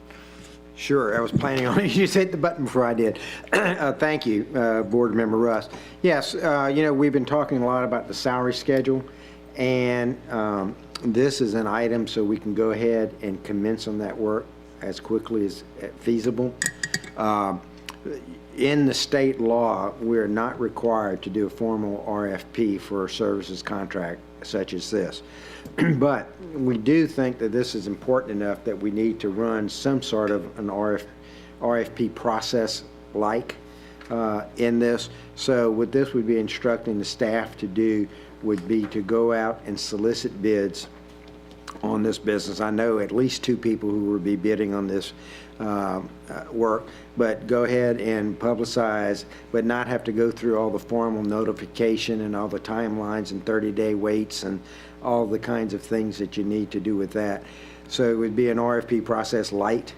Sure, I was planning on it. You just hit the button before I did. Thank you, Board Member Russ. Yes, we've been talking a lot about the salary schedule, and this is an item so we can go ahead and commence on that work as quickly as feasible. In the state law, we're not required to do a formal RFP for a services contract such as this. But we do think that this is important enough that we need to run some sort of an RFP process like in this. So what this would be instructing the staff to do would be to go out and solicit bids on this business. I know at least 2 people who will be bidding on this work, but go ahead and publicize, but not have to go through all the formal notification and all the timelines and 30-day waits and all the kinds of things that you need to do with that. So it would be an RFP process light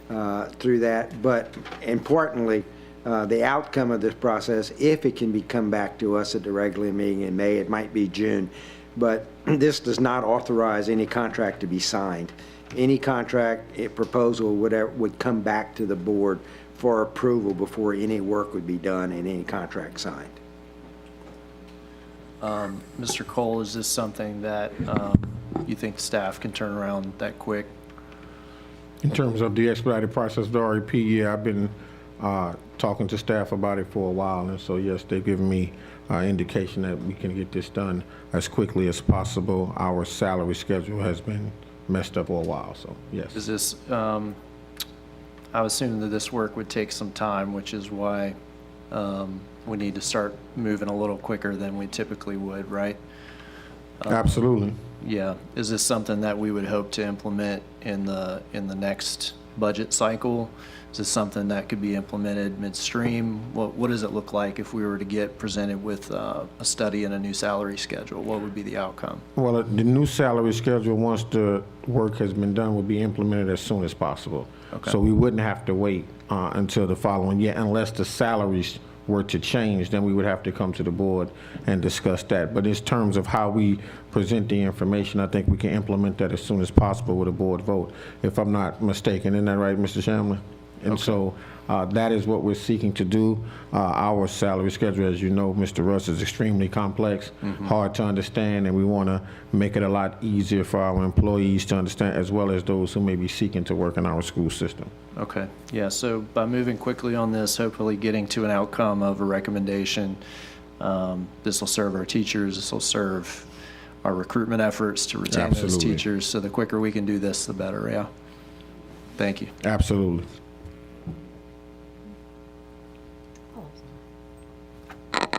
through that, but importantly, the outcome of this process, if it can come back to us at the regular meeting in May, it might be June, but this does not authorize any contract to be signed. Any contract, proposal, whatever, would come back to the board for approval before any work would be done and any contract signed. Mr. Cole, is this something that you think staff can turn around that quick? In terms of the expedited process of the RFP, yeah, I've been talking to staff about it for a while, and so yes, they've given me indication that we can get this done as quickly as possible. Our salary schedule has been messed up for a while, so, yes. Is this, I was assuming that this work would take some time, which is why we need to start moving a little quicker than we typically would, right? Absolutely. Yeah. Is this something that we would hope to implement in the next budget cycle? Is this something that could be implemented midstream? What does it look like if we were to get presented with a study and a new salary schedule? What would be the outcome? Well, the new salary schedule, once the work has been done, will be implemented as soon as possible. Okay. So we wouldn't have to wait until the following year unless the salaries were to change, then we would have to come to the board and discuss that. But in terms of how we present the information, I think we can implement that as soon as possible with a board vote, if I'm not mistaken. Isn't that right, Mr. Shamlin? And so that is what we're seeking to do. Our salary schedule, as you know, Mr. Russ, is extremely complex, hard to understand, and we want to make it a lot easier for our employees to understand, as well as those who may be seeking to work in our school system. Okay, yeah, so by moving quickly on this, hopefully getting to an outcome of a recommendation, this will serve our teachers, this will serve our recruitment efforts to retain those Absolutely. teachers. So the quicker we can do this, the better, yeah. Thank you. Absolutely.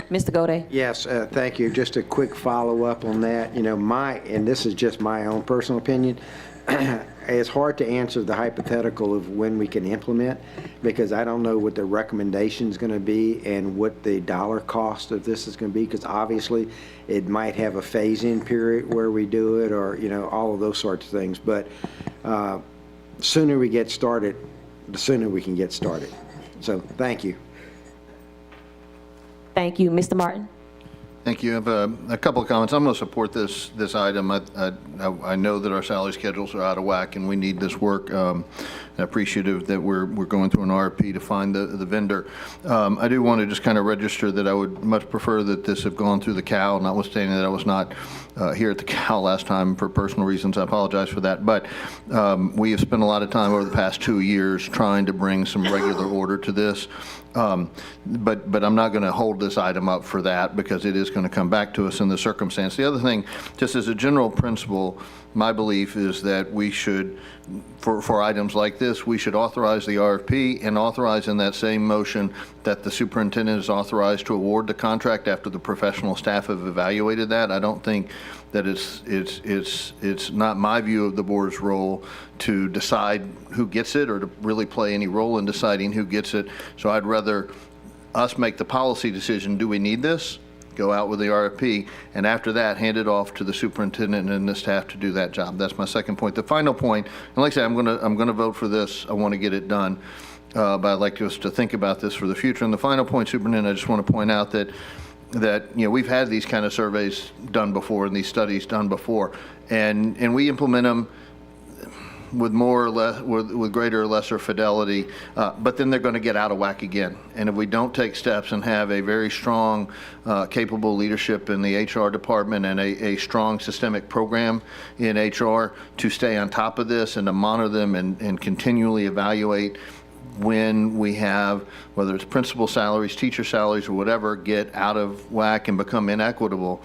Mr. Gode? Yes, thank you. Just a quick follow-up on that. You know, and this is just my own personal opinion, it's hard to answer the hypothetical of when we can implement, because I don't know what the recommendation is going to be and what the dollar cost of this is going to be, because obviously it might have a phase-in period where we do it, or, you know, all of those sorts of things. But the sooner we get started, the sooner we can get started. So thank you. Thank you. Mr. Martin? Thank you. I have a couple of comments. I'm going to support this item. I know that our salary schedules are out of whack and we need this work. Appreciative that we're going through an RFP to find the vendor. I do want to just kind of register that I would much prefer that this have gone through the CAL, notwithstanding that I was not here at the CAL last time for personal reasons. I apologize for that. But we have spent a lot of time over the past 2 years trying to bring some regular order to this. But I'm not going to hold this item up for that, because it is going to come back to us in the circumstance. The other thing, just as a general principle, my belief is that we should, for items like this, we should authorize the RFP and authorize in that same motion that the superintendent is authorized to award the contract after the professional staff have evaluated that. I don't think that it's not my view of the board's role to decide who gets it or to really play any role in deciding who gets it. So I'd rather us make the policy decision, do we need this? Go out with the RFP, and after that, hand it off to the superintendent and the staff to do that job. That's my second point. The final point, and like I said, I'm gonna vote for this. I want to get it done, but I'd like us to think about this for the future. And the final point, Superintendent, I just want to point out that you know, we've had these kind of surveys done before and these studies done before, and we implement them with more or less, with greater or lesser fidelity, but then they're going to get out of whack again. And if we don't take steps and have a very strong, capable leadership in the HR department and a strong systemic program in HR to stay on top of this and to monitor them and continually evaluate when we have, whether it's principal salaries, teacher salaries, or whatever, get out of whack and become inequitable,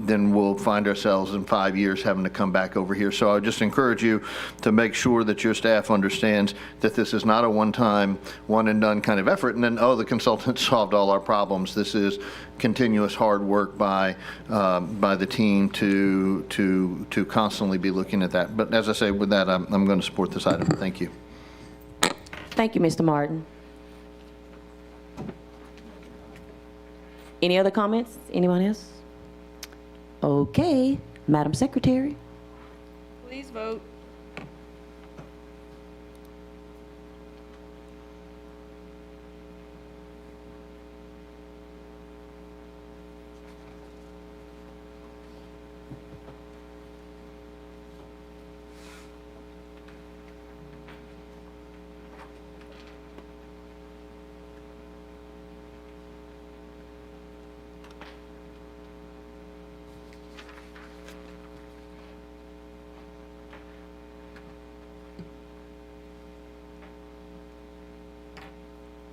then we'll find ourselves in 5 years having to come back over here. So I would just encourage you to make sure that your staff understands that this is not a one-time, one-and-done kind of effort, and then, oh, the consultant solved all our problems. This is continuous hard work by the team to constantly be looking at that. But as I say, with that, I'm going to support this item. Thank you. Thank you, Mr. Martin. Any other comments? Anyone else? Okay, Madam Secretary. Please vote.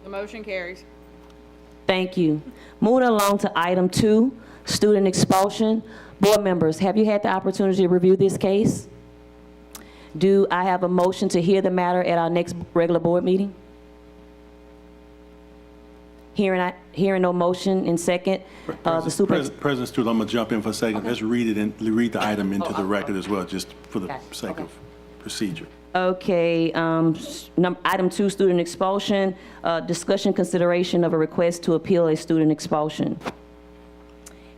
The motion carries. Thank you. Moving along to item 2, student expulsion. Board members, have you had the opportunity to review this case? Do I have a motion to hear the matter at our next regular board meeting? Hearing no motion in second, the President Stewart, I'm going to jump in for a second. Let's read it and read the item into the record as well, just for the sake of procedure. Okay, item 2, student expulsion, discussion consideration of a request to appeal a student expulsion.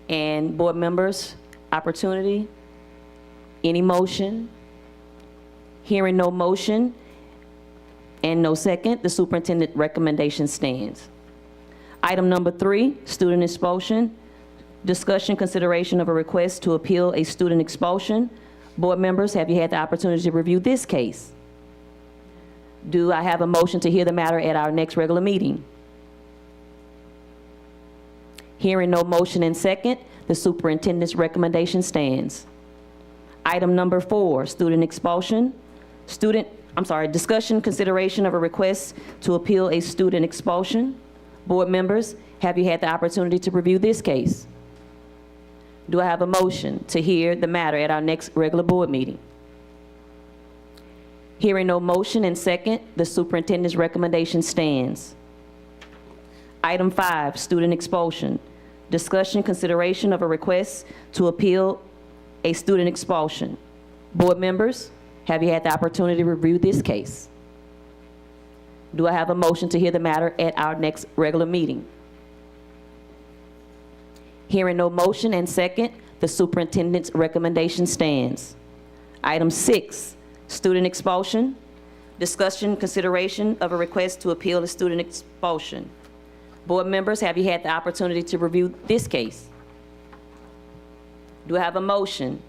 And board members, opportunity, any motion? Hearing no motion and no second, the superintendent recommendation stands. Item number 3, student expulsion, discussion consideration of a request to appeal a student expulsion. Board members, have you had the opportunity to review this case? Do I have a motion to hear the matter at our next regular meeting? Hearing no motion in second, the superintendent's recommendation stands. Item number 4, student expulsion, discussion consideration of a request to appeal a student expulsion. Board members, have you had the opportunity to review this case? Do I have a motion to hear the matter at our next regular board meeting? Hearing no motion and second, the superintendent's recommendation stands. Item 5, student expulsion. Discussion consideration of a request to appeal a student expulsion. Board members, have you had the opportunity to review this case? Do I have a motion to hear the matter at our next regular meeting? Hearing no motion and second, the superintendent's recommendation stands. Item 6, student expulsion. Discussion consideration of a request to appeal a student expulsion. Board members, have you had the opportunity to review this case? Do I have a motion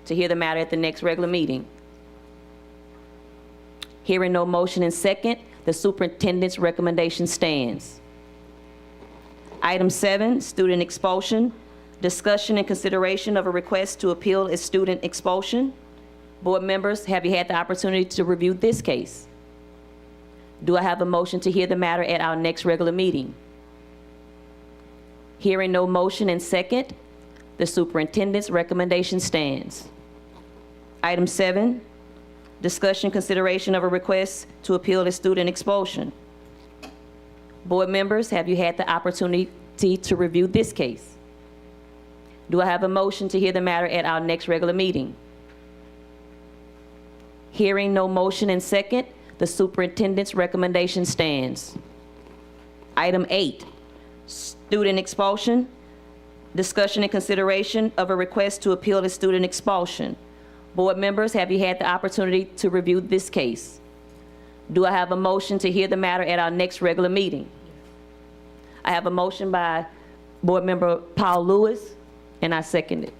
to hear the matter at the next regular meeting? Hearing no motion and second, the superintendent's recommendation stands. Item 7, student expulsion. Discussion and consideration of a request to appeal a student expulsion. Board members, have you had the opportunity to review this case? Do I have a motion to hear the matter at our next regular meeting? Hearing no motion and second, the superintendent's recommendation stands. Item 7, discussion consideration of a request to appeal a student expulsion. Board members, have you had the opportunity to review this case? Do I have a motion to hear the matter at our next regular meeting? Hearing no motion and second, the superintendent's recommendation stands. Item 8, student expulsion. Discussion and consideration of a request to appeal a student expulsion. Board members, have you had the opportunity to review this case? Do I have a motion to hear the matter at our next regular meeting? I have a motion by Board Member Paul Lewis, and I second it.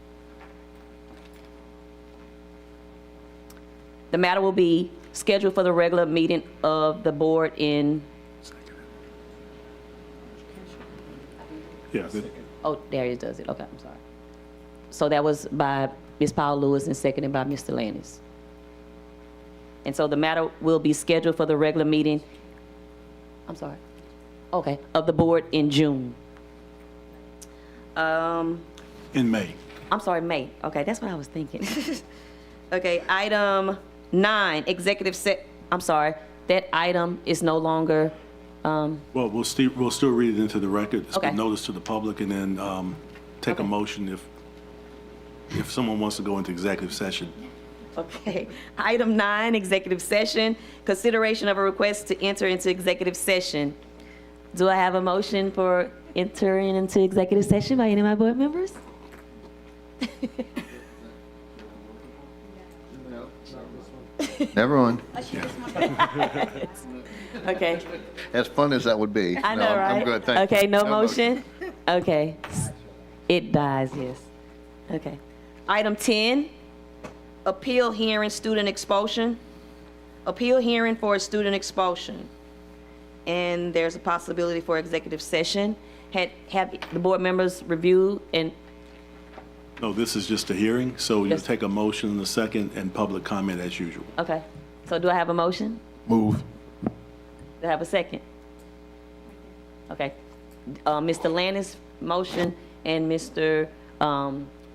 The matter will be scheduled for the regular meeting of the board in... Yeah. Oh, there it does it. Okay, I'm sorry. So that was by Ms. Paul Lewis and seconded by Mr. Landis. And so the matter will be scheduled for the regular meeting, I'm sorry, okay, of the board in June. In May. I'm sorry, May. Okay, that's what I was thinking. Okay, item 9, executive I'm sorry, that item is no longer, Well, we'll still read it into the record. It's Okay. been noticed to the public, and then take a motion if someone wants to go into executive session. okay. Item 9, executive session, consideration of a request to enter into executive session. Do I have a motion for entering into executive session by any of my board members? Everyone, Okay, as fun as that would be. I No, know, right? I'm good, thank you. Okay, no motion? Okay, it dies, yes. Okay. Item 10, appeal hearing student expulsion. Appeal hearing for a student expulsion. And there's a possibility for executive session. Have the board members review and, No, this is just a hearing, so you Yes. take a motion in a second and public comment as usual. okay. So do I have a motion? Move. Do I have a second? Okay. Mr. Landis' motion and Mr.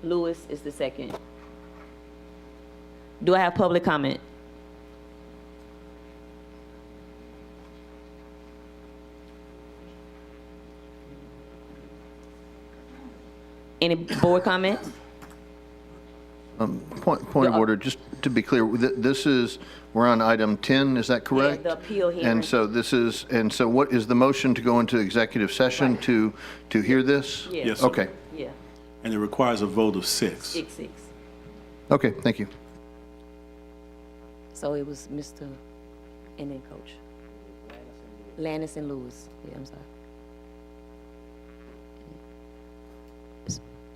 Lewis is the second. Do I have public comment? Any board comments? Point of order, just to be clear, this is, we're on item 10, is that correct? the appeal hearing. And so what is the motion to go into executive session to hear this? Yeah. Yes, sir. Okay, Yeah, And it requires a vote of 6. 6-6. okay, thank you. So it was Mr. and then Coach. Lannis and Lewis. Yeah, I'm sorry.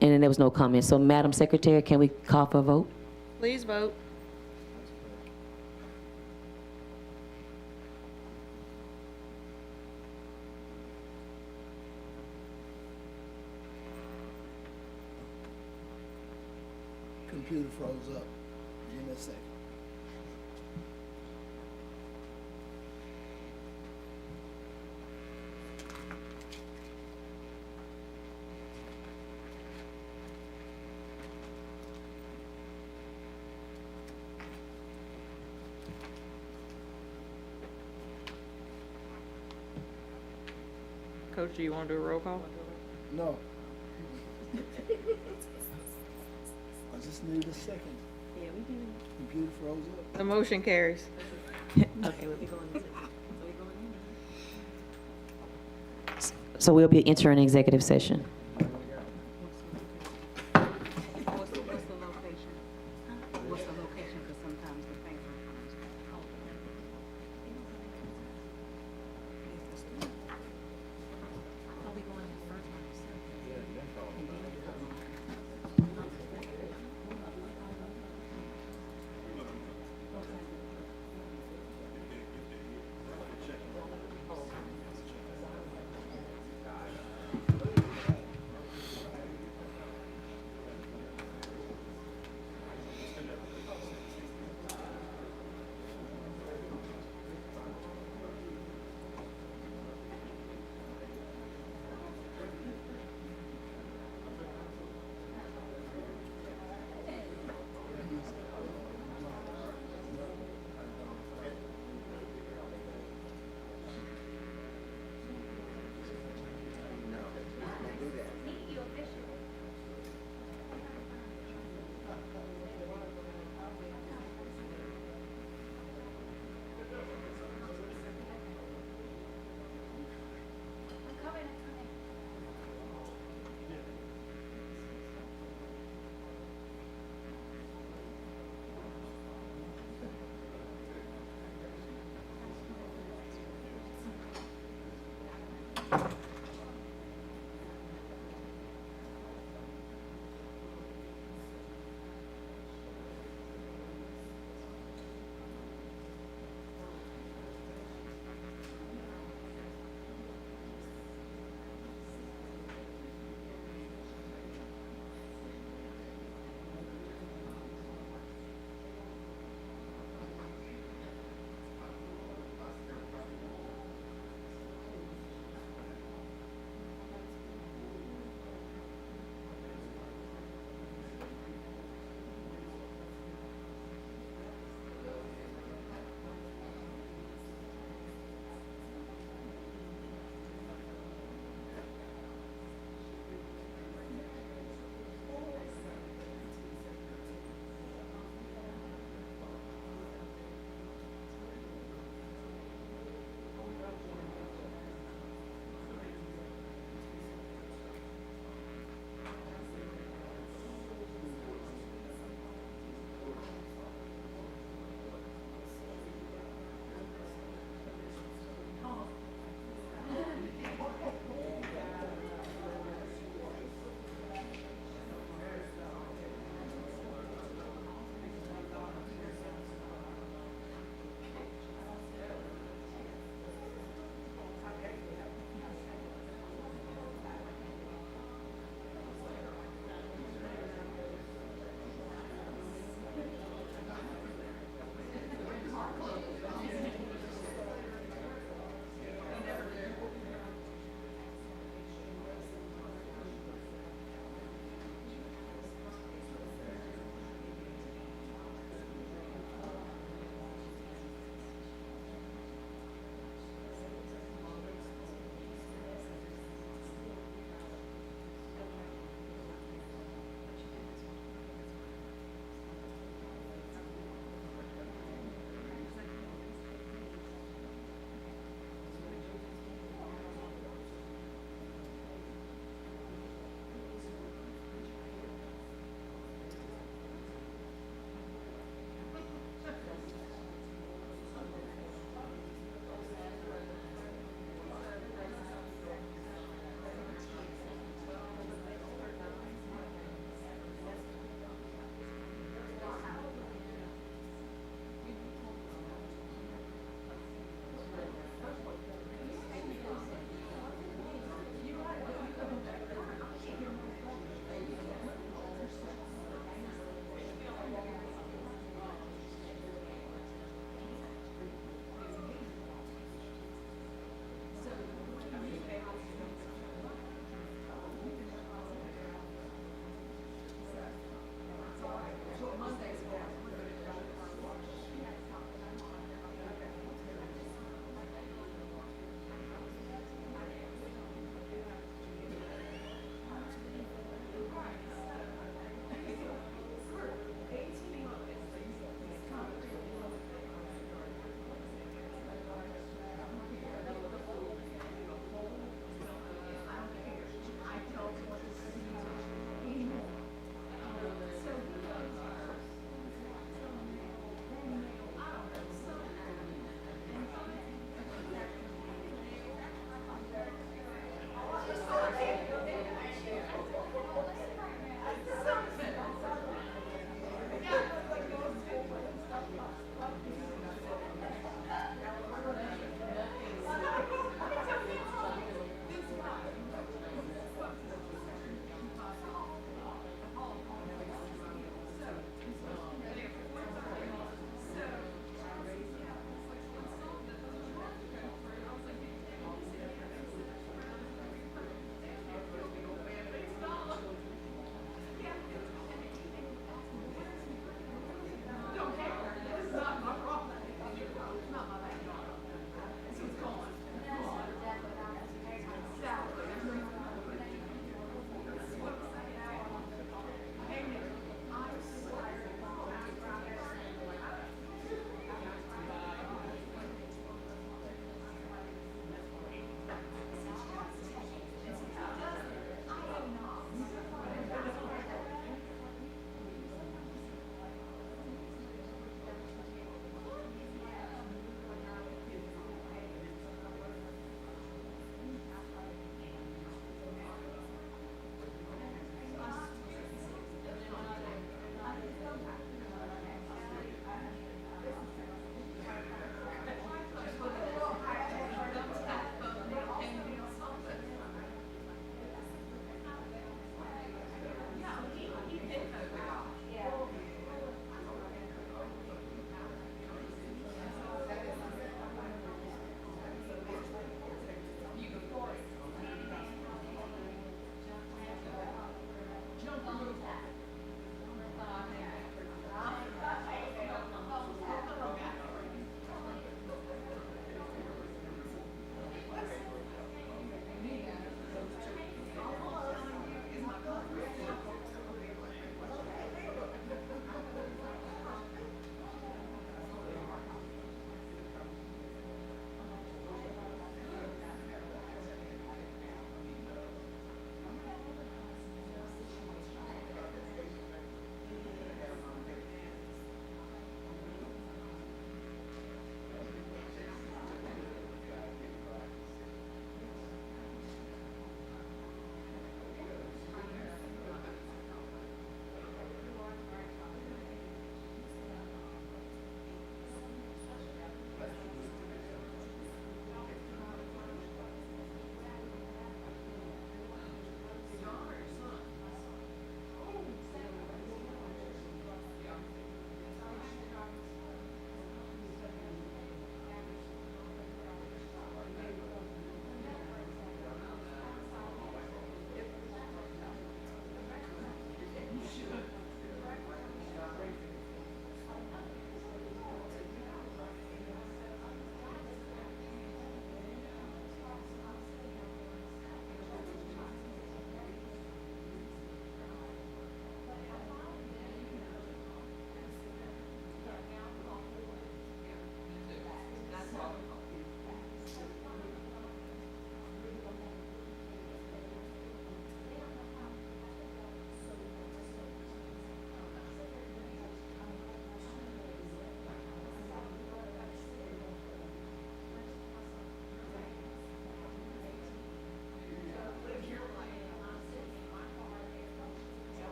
And then there was no comment. So Madam Secretary, can we call for a vote? Please vote. Computer froze up. Give me a second. Coach, do you want to do a roll call? No. I just need a second. Yeah, we can. Computer froze up. The motion carries. Okay, we'll be going. So we'll be entering executive session. What's the location? What's the location? Because sometimes the paper.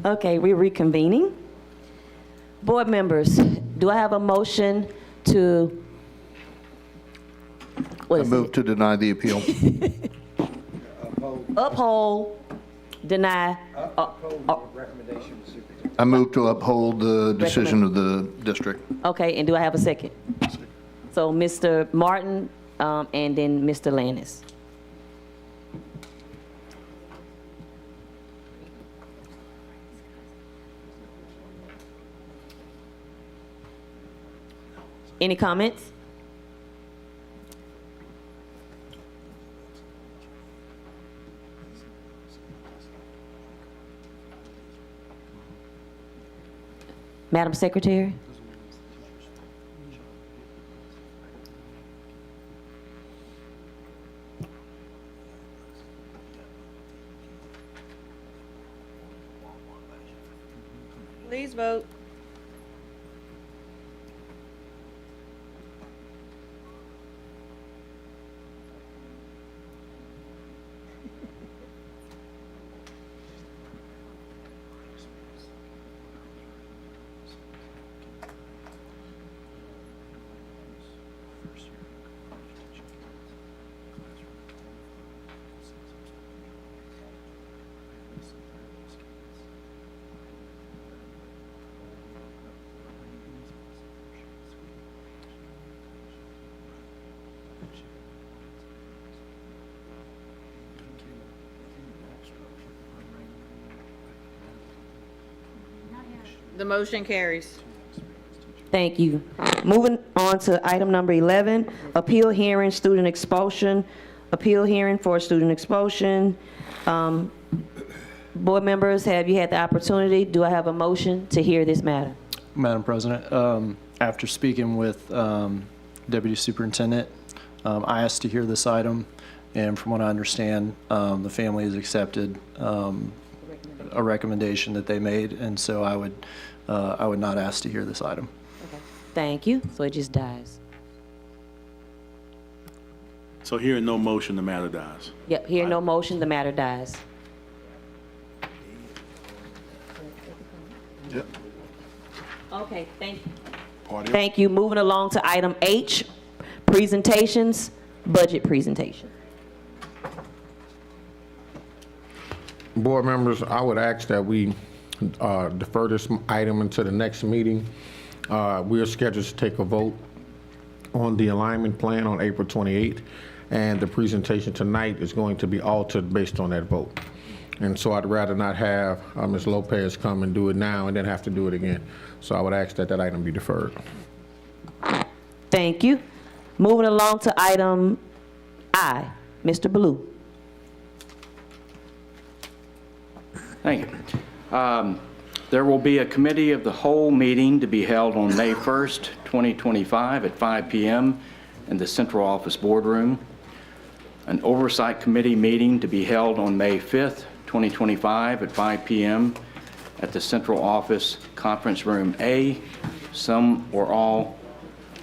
Okay, we're reconvening. Board members, do I have a motion to, what I is move it? to deny the appeal. Uphold, deny, I move to uphold the decision of the district. okay, and do I have a second? So Mr. Martin, and then Mr. Lannis. Any comments? Madam Secretary? Please vote. The motion carries. Thank you. Moving on to item number 11, appeal hearing, student expulsion. Appeal hearing for student expulsion. Board members, have you had the opportunity? Do I have a motion to hear this matter? Madam President, after speaking with Deputy Superintendent, I asked to hear this item, and from what I understand, the family has accepted a recommendation that they made, and so I would not ask to hear this item. Thank you. So it just dies. So hearing no motion, the matter dies. Yep, hear no motion, the matter dies. Yep. Okay, thank you. Party. Thank you. Moving along to item H, presentations, budget presentation. Board members, I would ask that we defer this item into the next meeting. We are scheduled to take a vote on the alignment plan on April 28th, and the presentation tonight is going to be altered based on that vote. And so I'd rather not have Ms. Lopez come and do it now and then have to do it again. So I would ask that that item be deferred. Thank you. Moving along to item I, Mr. Blue. Thank you. There will be a committee of the whole meeting to be held on May 1st, 2025 at 5 p.m. in the central office boardroom. An oversight committee meeting to be held on May 5th, 2025 at 5 p.m. at the central office conference room A. Some or all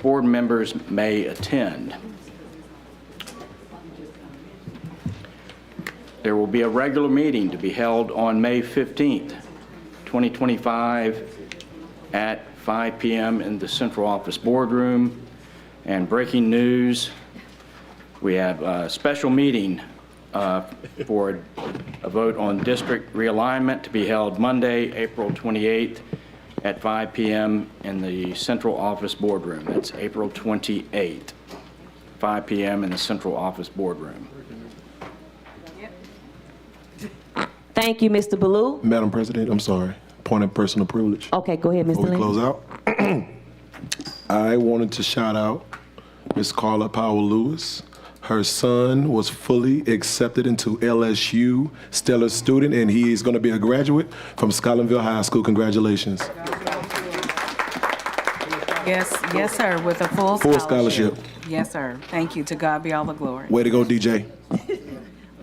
board members may attend. There will be a regular meeting to be held on May 15th, 2025 at 5 p.m. in the central office boardroom. And breaking news, we have a special meeting for a vote on district realignment to be held Monday, April 28th at 5 p.m. in the central office boardroom. That's April 28th, 5 p.m. in the central office boardroom. Thank you, Mr. Blue. Madam President, I'm sorry. Point of personal privilege. Okay, go ahead, Mr. Before we Lynn. close out, I wanted to shout out Miss Carla Powell-Lewis. Her son was fully accepted into LSU, stellar student, and he is going to be a graduate from Scotlandville High School. Congratulations. Yes, sir, with a full scholarship. Full scholarship. Yes, sir. Thank you. To God be all the glory. Way to go, DJ.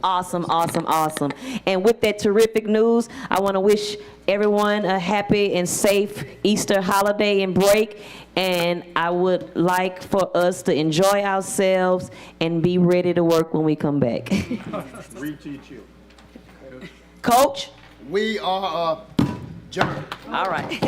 Awesome, awesome, awesome. And with that terrific news, I want to wish everyone a happy and safe Easter holiday and break. And I would like for us to enjoy ourselves and be ready to work when we come back. Reteach you. Coach? We are adjourned. All right.